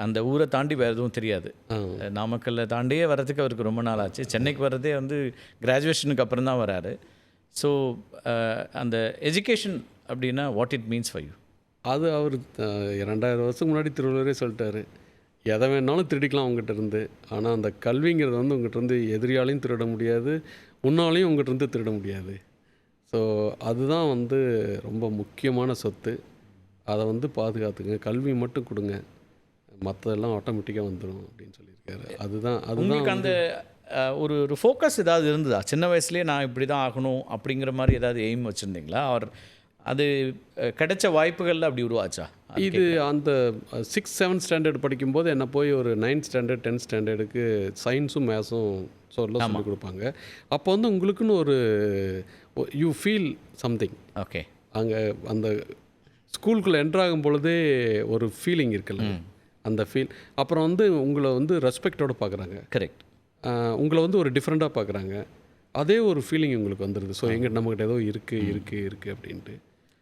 அந்த ஊரை தாண்டி வேறு எதுவும் தெரியாது. நாமக்கல்லை தாண்டியே வர்றதுக்கு அவருக்கு ரொம்ப நாள் ஆச்சு. சென்னைக்கு வர்றதே வந்து கிராஜுவேஷனுக்கு அப்புறம் தான் வராரு. ஸோ அந்த எஜுகேஷன் அப்படின்னா what it means for you? அது அவர் 2000 வருஷத்துக்கு முன்னாடி திருவள்ளுவரே சொல்லிட்டாரு, எதை வேணாலும் திருடிக்கலாம் உங்கள்கிட்ட இருந்து. ஆனால் அந்த கல்விங்கிறது வந்து உங்கள்கிட்ட இருந்து எதிரியாலையும் திருட முடியாது, உன்னாலையும் உங்கள்கிட்ட இருந்து திருட முடியாது. ஸோ அதுதான் வந்து ரொம்ப முக்கியமான சொத்து. அதை வந்து பாதுகாத்துங்க, கல்வி மட்டும் கொடுங்க, மற்றதெல்லாம் ஆட்டோமேட்டிக்காக வந்துடும் அப்படின்னு சொல்லியிருக்காரு. அதுதான் உங்களுக்கு அந்த ஒரு ஃபோக்கஸ் ஏதாவது இருந்ததா? சின்ன வயசுலேயே நான் இப்படி தான் ஆகணும் அப்படிங்கிற மாதிரி ஏதாவது எய்ம் வச்சுருந்தீங்களா? அவர் அது கிடைச்ச வாய்ப்புகளில் அப்படி உருவாச்சா? இது அந்த 6th 7th ஸ்டாண்டர்ட் படிக்கும்போது என்ன போய் ஒரு 9th ஸ்டாண்டர்ட் 10th ஸ்டாண்டர்டுக்கு சயின்ஸும் மேத்ஸும் சொல்லி கொடுப்பாங்க. அப்போ வந்து உங்களுக்குன்னு ஒரு யூ ஃபீல் சம்திங். ஓகே. அங்கே அந்த ஸ்கூலுக்குள்ளே என்ட்ராகும் பொழுதே ஒரு ஃபீலிங் இருக்குல்ல, அந்த ஃபீல். அப்புறம் வந்து உங்களை வந்து ரெஸ்பெக்டோடு பார்க்குறாங்க. கரெக்ட். உங்களை வந்து ஒரு டிஃப்ரெண்ட்டாக பார்க்குறாங்க. அதே ஒரு ஃபீலிங் உங்களுக்கு வந்துடுது. ஸோ நம்மகிட்ட ஏதோ இருக்குது அப்படின்ட்டு.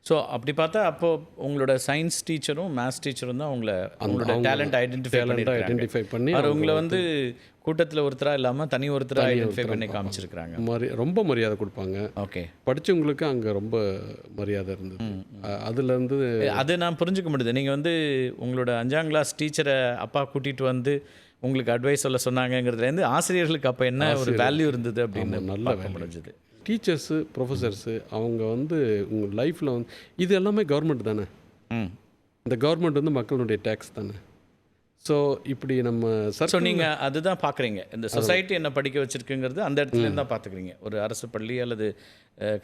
ஸோ அப்படி பார்த்தா அப்போது உங்களோட சயின்ஸ் டீச்சரும் மேத்ஸ் டீச்சரும் தான் உங்களோட டேலண்ட் ஐடென்டிஃபை பண்ணி அவர் உங்களை வந்து கூட்டத்தில் ஒருத்தராக இல்லாமல் தனி ஒருத்தராக ஐடென்டிஃபை பண்ணி காமிச்சிருக்கிறாங்க. ரொம்ப மரியாதை கொடுப்பாங்க. ஓகே. படித்தவங்களுக்கு அங்கே ரொம்ப மரியாதை இருந்தது. அதுலேருந்து அது நான் புரிஞ்சுக்க முடியுது. நீங்கள் வந்து உங்களோட 5ஆம் கிளாஸ் டீச்சரை அப்பா கூட்டிகிட்டு வந்து உங்களுக்கு அட்வைஸ் சொல்ல சொன்னாங்கங்கிறதுலேருந்து ஆசிரியர்களுக்கு அப்போ என்ன ஒரு வேல்யூ இருந்தது அப்படின்னு நல்லா முடிஞ்சது. டீச்சர்ஸு ப்ரொஃபஸர்ஸு அவங்க வந்து உங்கள் லைஃப்பில் வந்து இது எல்லாமே கவர்மெண்ட் தானே. இந்த கவர்மெண்ட் வந்து மக்களுடைய டேக்ஸ் தானே. ஸோ இப்படி நம்ம ஸோ நீங்கள் அதுதான் பார்க்குறீங்க, இந்த சொசைட்டி என்ன படிக்க வச்சுருக்குங்கிறது அந்த இடத்துலேருந்து தான் பார்த்துக்குறீங்க. ஒரு அரசு பள்ளி அல்லது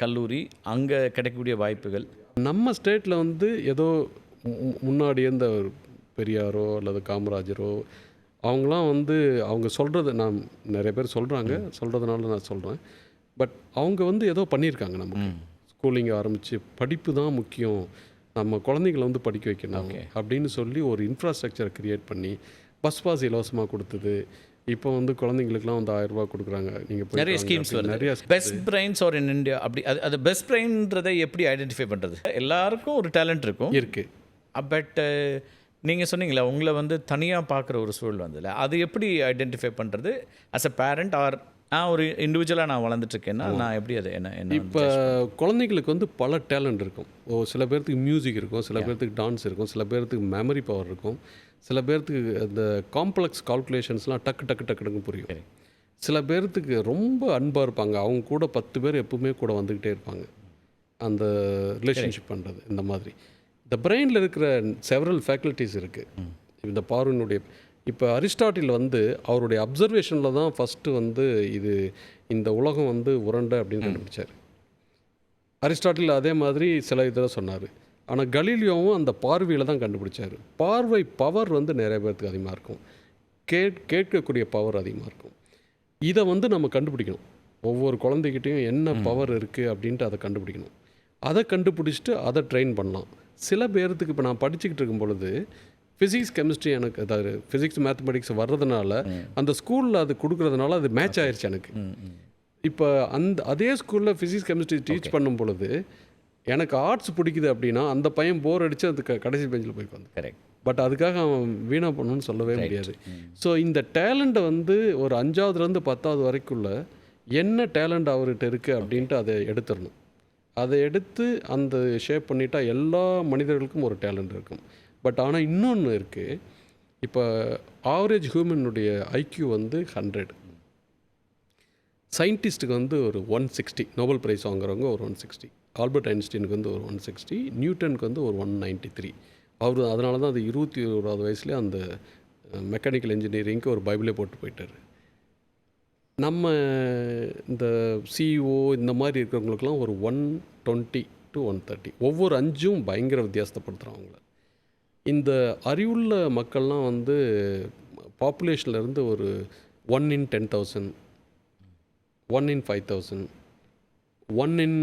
கல்லூரி அங்கே கிடைக்கக்கூடிய வாய்ப்புகள் நம்ம ஸ்டேட்டில் வந்து ஏதோ முன்னாடி இருந்த ஒரு பெரியாரோ அல்லது காமராஜரோ அவங்களாம் வந்து அவங்க சொல்கிறது நான் நிறைய பேர் சொல்கிறதுனால நான் சொல்கிறேன். பட் அவங்க வந்து ஏதோ பண்ணியிருக்காங்க. நமக்கு ஸ்கூலிங் ஆரம்பித்து படிப்பு தான் முக்கியம், நம்ம குழந்தைங்களை வந்து படிக்க வைக்கணும் அப்படின்னு சொல்லி ஒரு இன்ஃப்ராஸ்ட்ரக்சரை க்ரியேட் பண்ணி பஸ் பாஸ் இலவசமாக கொடுத்தது. இப்போ வந்து குழந்தைங்களுக்குலாம் வந்து 1000 ரூபா கொடுக்குறாங்க. நீங்கள் நிறைய ஸ்கீம்ஸ் நிறைய best brains are in India அப்படி அது பெஸ்ட் பிரெயின்றதை எப்படி ஐடென்டிஃபை பண்ணுறது? எல்லாருக்கும் ஒரு டேலண்ட் இருக்குது. பட் நீங்கள் சொன்னீங்களா உங்களை வந்து தனியாக பார்க்குற ஒரு சூழல் வந்ததில்ல, அது எப்படி ஐடென்டிஃபை பண்ணுறது அஸ் அ பேரண்ட்? ஆர் நான் ஒரு இண்டிவிஜுவலாக நான் வளர்ந்துட்டுருக்கேன்னா நான் எப்படி அதை என்ன இப்போ குழந்தைங்களுக்கு வந்து பல டேலண்ட் இருக்கும். சில பேர்த்துக்கு மியூசிக் இருக்கும், சில பேர்த்துக்கு டான்ஸ் இருக்கும், சில பேர்த்துக்கு மெமரி பவர் இருக்கும், சில பேர்த்துக்கு அந்த காம்ப்ளெக்ஸ் கால்குலேஷன்ஸ்லாம் டக்கு புரியும். சில பேர்த்துக்கு ரொம்ப அன்பாக இருப்பாங்க, அவங்க கூட 10 பேர் எப்பவுமே கூட வந்துக்கிட்டே இருப்பாங்க, அந்த ரிலேஷன்ஷிப் பண்ணுறது. இந்த மாதிரி இந்த பிரெயினில் இருக்கிற செவரல் ஃபேக்கல்ட்டிஸ் இருக்குது. இந்த பார்வையினுடைய இப்போ அரிஸ்டாட்டில் வந்து அவருடைய அப்சர்வேஷனில் தான் ஃபஸ்ட்டு வந்து இந்த உலகம் வந்து உருண்டை அப்படின்னு கண்டுபிடிச்சார். அரிஸ்டாட்டில் அதே மாதிரி சில இதில் சொன்னார். ஆனால் கலீலியோவும் அந்த பார்வையில் தான் கண்டுபிடிச்சார். பார்வை பவர் வந்து நிறைய பேர்த்துக்கு அதிகமாக இருக்கும், கேட்கக்கூடிய பவர் அதிகமாக இருக்கும். இதை வந்து நம்ம கண்டுபிடிக்கணும். ஒவ்வொரு குழந்தைகிட்டையும் என்ன பவர் இருக்குது அப்படின்ட்டு அதை கண்டுபிடிக்கணும். அதை கண்டுபிடிச்சிட்டு அதை ட்ரெயின் பண்ணலாம். சில பேர்த்துக்கு இப்போ நான் படிச்சுக்கிட்டு இருக்கும் பொழுது ஃபிசிக்ஸ் கெமிஸ்ட்ரி எனக்கு அதாவது ஃபிசிக்ஸ் மேத்தமெட்டிக்ஸ் வர்றதுனால அந்த ஸ்கூலில் அது கொடுக்குறதுனால அது மேட்ச் ஆயிடுச்சு எனக்கு. இப்போ அதே ஸ்கூலில் ஃபிசிக்ஸ் கெமிஸ்ட்ரி டீச் பண்ணும் பொழுது எனக்கு ஆர்ட்ஸ் பிடிக்குது அப்படின்னா அந்த பையன் போர் அடித்து அது கடைசி பெஞ்சில் போய் வந்து கரெக்ட். பட் அதுக்காக அவன் வீணாக பண்ணணும்னு சொல்லவே முடியாது. ஸோ இந்த டேலண்ட்டை வந்து ஒரு 5ஆவதுலேருந்து 10ஆவது வரைக்குள்ள என்ன டேலண்ட் அவர்கிட்ட இருக்குது அப்படின்ட்டு அதை எடுத்துடணும். அதை எடுத்து அந்த ஷேப் பண்ணிட்டா எல்லா மனிதர்களுக்கும் ஒரு டேலண்ட் இருக்கும். பட் ஆனால் இன்னொன்று இருக்குது. இப்போ ஆவரேஜ் ஹியூமனுடைய ஐக்யூ வந்து 100. சயின்டிஸ்ட்டுக்கு வந்து ஒரு 160. நோபல் ப்ரைஸ் வாங்குறவங்க ஒரு 160. ஆல்பர்ட் ஐன்ஸ்டீனுக்கு வந்து ஒரு 160. நியூட்டனுக்கு வந்து ஒரு 193. அவர் அதனால தான் அது 21வது வயசுலேயே அந்த மெக்கானிக்கல் இன்ஜினியரிங்க்கு ஒரு பைபிளே போட்டு போயிட்டார். நம்ம இந்த சிஇஓ இந்த மாதிரி இருக்கிறவங்களுக்குலாம் ஒரு 120 to 130. ஒவ்வொரு 5ம் பயங்கர வித்தியாசப்படுத்துகிறாங்க. இந்த அறிவுள்ள மக்கள்லாம் வந்து பாப்புலேஷன்லேருந்து ஒரு 1 in 10,000, 1 in 5,000, 1 in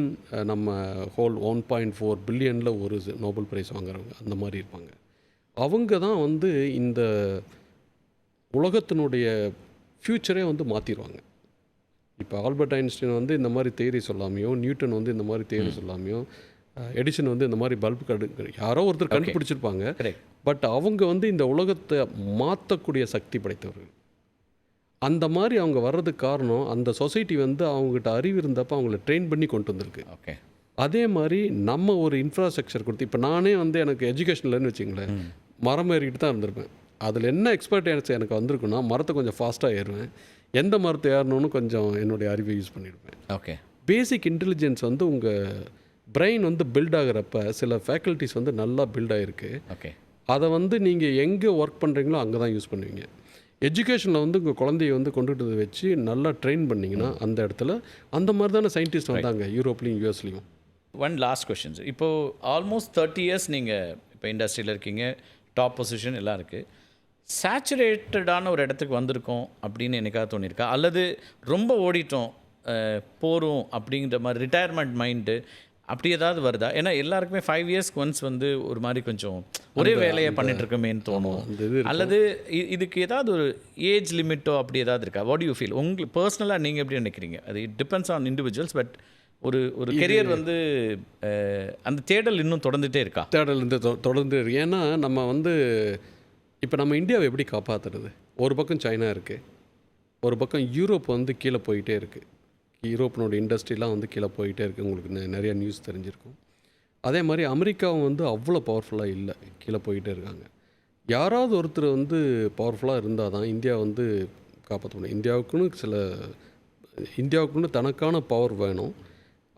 நம்ம ஹோல் 1.4 பில்லியனில் ஒரு நோபல் ப்ரைஸ் வாங்குறவங்க அந்த மாதிரி இருப்பாங்க. அவங்க தான் வந்து இந்த உலகத்தினுடைய ஃப்யூச்சரே வந்து மாற்றிடுவாங்க. இப்போ ஆல்பர்ட் ஐன்ஸ்டீன் வந்து இந்த மாதிரி தியரி சொல்லாமையோ, நியூட்டன் வந்து இந்த மாதிரி தியரி சொல்லாமையோ, எடிசன் வந்து இந்த மாதிரி பல்பு யாரோ ஒருத்தர் கண்டுபிடிச்சிருப்பாங்க. பட் அவங்க வந்து இந்த உலகத்தை மாற்றக்கூடிய சக்தி படைத்தவர்கள். அந்த மாதிரி அவங்க வர்றதுக்கு காரணம் அந்த சொசைட்டி வந்து அவங்ககிட்ட அறிவு இருந்தப்போ அவங்கள ட்ரெயின் பண்ணி கொண்டு வந்திருக்கு. ஓகே. அதே மாதிரி நம்ம ஒரு இன்ஃப்ராஸ்ட்ரக்சர் கொடுத்து, இப்போ நானே வந்து எனக்கு எஜுகேஷன்லன்னு வச்சுங்களேன், மரம் ஏறிக்கிட்டு தான் இருந்திருப்பேன். அதில் என்ன எக்ஸ்பர்ட் எனக்கு வந்திருக்குன்னா, மரத்தை கொஞ்சம் ஃபாஸ்ட்டாக ஏறுவேன். எந்த மரத்தை ஏறணும்னு கொஞ்சம் என்னுடைய அறிவை யூஸ் பண்ணியிருப்பேன். ஓகே. பேசிக் இன்டெலிஜென்ஸ் வந்து உங்கள் பிரெயின் வந்து பில்ட் ஆகிறப்ப சில ஃபேக்கல்ட்டிஸ் வந்து நல்லா பில்ட் ஆகிருக்கு. ஓகே. அதை வந்து நீங்கள் எங்கே ஒர்க் பண்ணுறீங்களோ அங்கே தான் யூஸ் பண்ணுவீங்க. எஜுகேஷனில் வந்து உங்கள் குழந்தைய வந்து கொண்டுட்டு வச்சு நல்லா ட்ரெயின் பண்ணிங்கன்னா அந்த இடத்துல அந்த மாதிரி தானே சயின்டிஸ்ட் வந்தாங்க யூரோப்லேயும் யூஎஸ்லேயும். One last questions. இப்போது ஆல்மோஸ்ட் 30 years நீங்கள் இப்போ இண்டஸ்ட்ரியில் இருக்கீங்க, டாப் பொசிஷன் எல்லாம் இருக்குது. சேச்சுரேட்டடான ஒரு இடத்துக்கு வந்திருக்கோம் அப்படின்னு எனக்காக தோணியிருக்கா, அல்லது ரொம்ப ஓடிட்டோம் போகிறோம் அப்படிங்கிற மாதிரி ரிட்டையர்மெண்ட் மைண்டு அப்படி ஏதாவது வருதா? ஏன்னா எல்லாருக்குமே 5 years ஒன்ஸ் வந்து ஒரு மாதிரி கொஞ்சம் ஒரே வேலையை பண்ணிட்டு இருக்கமேன்னு தோணும். அல்லது இதுக்கு ஏதாவது ஒரு ஏஜ் லிமிட்டோ அப்படி ஏதாவது இருக்கா? What you feel? உங்களுக்கு பர்சனலாக நீங்கள் எப்படி நினைக்கிறீங்க? அது it depends on individuals. But ஒரு கெரியர் வந்து அந்த தேடல் இன்னும் தொடர்ந்துகிட்டே இருக்கா? தேடல் வந்து தொடர்ந்து இருக்கு. ஏன்னா நம்ம வந்து இப்போ நம்ம இந்தியாவை எப்படி காப்பாற்றுறது? ஒரு பக்கம் சைனா இருக்குது, ஒரு பக்கம் யூரோப் வந்து கீழே போயிட்டே இருக்குது. யூரோப்பினோட இண்டஸ்ட்ரிலாம் வந்து கீழே போயிட்டே இருக்குது. உங்களுக்கு நிறைய நியூஸ் தெரிஞ்சிருக்கும். அதே மாதிரி அமெரிக்காவும் வந்து அவ்வளோ பவர்ஃபுல்லாக இல்லை, கீழே போயிட்டே இருக்காங்க. யாராவது ஒருத்தர் வந்து பவர்ஃபுல்லாக இருந்தால் தான் இந்தியா வந்து காப்பாற்ற முடியும். இந்தியாவுக்குன்னு தனக்கான பவர் வேணும்.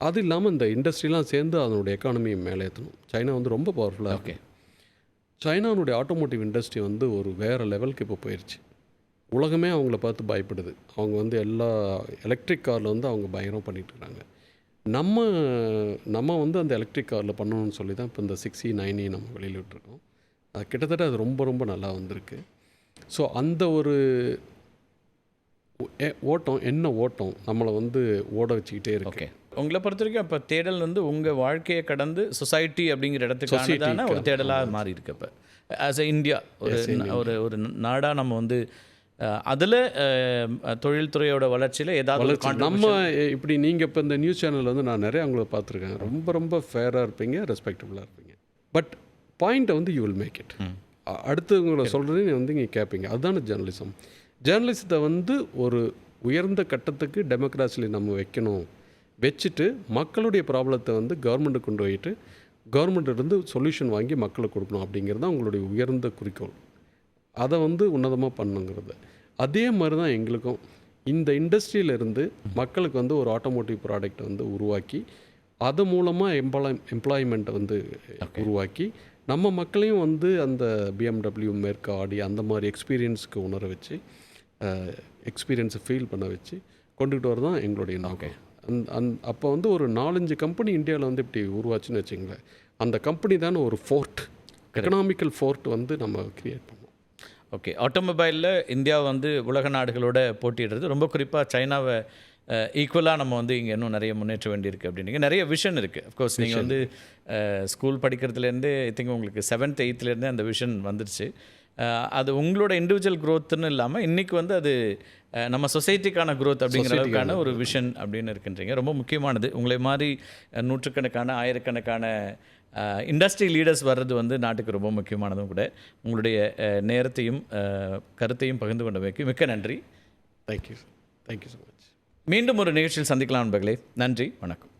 அது இல்லாமல் இந்த இண்டஸ்ட்ரிலாம் சேர்ந்து அதனுடைய எக்கானமியை மேலே ஏற்றணும். சைனா வந்து ரொம்ப பவர்ஃபுல்லாக இருக்குது. சைனானுடைய ஆட்டோமோட்டிவ் இண்டஸ்ட்ரி வந்து ஒரு வேறு லெவலுக்கு இப்போ போயிடுச்சு. உலகமே அவங்கள பார்த்து பயப்படுது. அவங்க வந்து எல்லா எலக்ட்ரிக் காரில் வந்து அவங்க பயங்கரம் பண்ணிகிட்ருக்காங்க. நம்ம வந்து அந்த எலக்ட்ரிக் காரில் பண்ணணும்னு சொல்லி தான் இப்போ இந்த 6E 9E நம்ம வெளியில் விட்டுருக்கோம். அது கிட்டத்தட்ட அது ரொம்ப ரொம்ப நல்லா வந்திருக்கு. ஸோ அந்த ஒரு ஓட்டம் நம்மளை வந்து ஓட வச்சுக்கிட்டே இருக்கு. ஓகே. உங்களை பொறுத்த வரைக்கும் இப்போ தேடல் வந்து உங்கள் வாழ்க்கையை கடந்து சொசைட்டி அப்படிங்கிற இடத்துக்கான ஒரு தேடலாக மாறி இருக்கு. இப்போ ஆஸ் எ இந்தியா ஒரு நாடாக நம்ம வந்து அதில் தொழில்துறையோட வளர்ச்சியில் ஏதாவது நம்ம இப்படி நீங்கள் இப்போ இந்த நியூஸ் சேனலில் வந்து நான் நிறைய அவங்கள பார்த்துருக்கேன். ரொம்ப ரொம்ப ஃபேராக இருப்பீங்க, ரெஸ்பெக்டபுளாக இருப்பீங்க. பட் பாயிண்ட்டை வந்து யூ வில் மேக் இட். அடுத்தவங்களை சொல்கிறது வந்து நீங்கள் கேட்பீங்க. அதுதானே ஜேர்னலிசம். ஜேர்னலிசத்தை வந்து ஒரு உயர்ந்த கட்டத்துக்கு டெமோக்ராசியில் நம்ம வச்சுட்டு மக்களுடைய ப்ராப்ளத்தை வந்து கவர்மெண்ட்டுக்கு கொண்டு போயிட்டு கவர்மெண்ட்டிருந்து சொல்யூஷன் வாங்கி மக்களுக்கு கொடுக்கணும் அப்படிங்கிறது தான் உங்களுடைய உயர்ந்த குறிக்கோள். அதை வந்து உன்னதமாக பண்ணுங்கிறது. அதே மாதிரி தான் எங்களுக்கும் இந்த இண்டஸ்ட்ரியிலேருந்து மக்களுக்கு வந்து ஒரு ஆட்டோமோட்டிவ் ப்ராடக்டை வந்து உருவாக்கி அது மூலமாக எம்ப்ளாய்மெண்ட்டை வந்து உருவாக்கி நம்ம மக்களையும் வந்து அந்த BMW, மேற்கு, ஆடி அந்த மாதிரி எக்ஸ்பீரியன்ஸுக்கு உணர வச்சு எக்ஸ்பீரியன்ஸை ஃபீல் பண்ண வச்சு கொண்டுகிட்டு வரதான் எங்களுடைய நோக்கம். அப்போ வந்து ஒரு 4-5 கம்பெனி இந்தியாவில் வந்து இப்படி உருவாச்சுன்னு வச்சுங்களேன். அந்த கம்பெனி தானே ஒரு ஃபோர்ட், எக்கனாமிக்கல் ஃபோர்ட் வந்து நம்ம க்ரியேட் பண்ணோம். ஓகே. ஆட்டோமொபைலில் இந்தியா வந்து உலக நாடுகளோட போட்டிடுறது, ரொம்ப குறிப்பாக சைனாவை ஈக்குவலாக நம்ம வந்து இங்கே இன்னும் நிறைய முன்னேற்ற வேண்டியிருக்கு அப்படின்னீங்க. நிறைய விஷன் இருக்குது. அஃப்கோர்ஸ் நீங்கள் வந்து ஸ்கூல் படிக்கிறதுலேருந்தே ஐ திங்க் உங்களுக்கு 7th 8th அந்த விஷன் வந்துடுச்சு. அது உங்களோட இண்டிவிஜுவல் க்ரோத்துன்னு இல்லாமல் இன்றைக்கி வந்து அது நம்ம சொசைட்டிக்கான க்ரோத் அப்படிங்கிற அளவுக்கான ஒரு விஷன் அப்படின்னு இருக்குன்றீங்க. ரொம்ப முக்கியமானது. உங்களை மாதிரி நூற்றுக்கணக்கான ஆயிரக்கணக்கான இண்டஸ்ட்ரி லீடர்ஸ் வர்றது வந்து நாட்டுக்கு ரொம்ப முக்கியமானதும் கூட. உங்களுடைய நேரத்தையும் கருத்தையும் பகிர்ந்து கொண்டமைக்கு மிக்க நன்றி. Thank you so much. மீண்டும் ஒரு நிகழ்ச்சியில் சந்திக்கலாம் நண்பர்களே. நன்றி, வணக்கம்.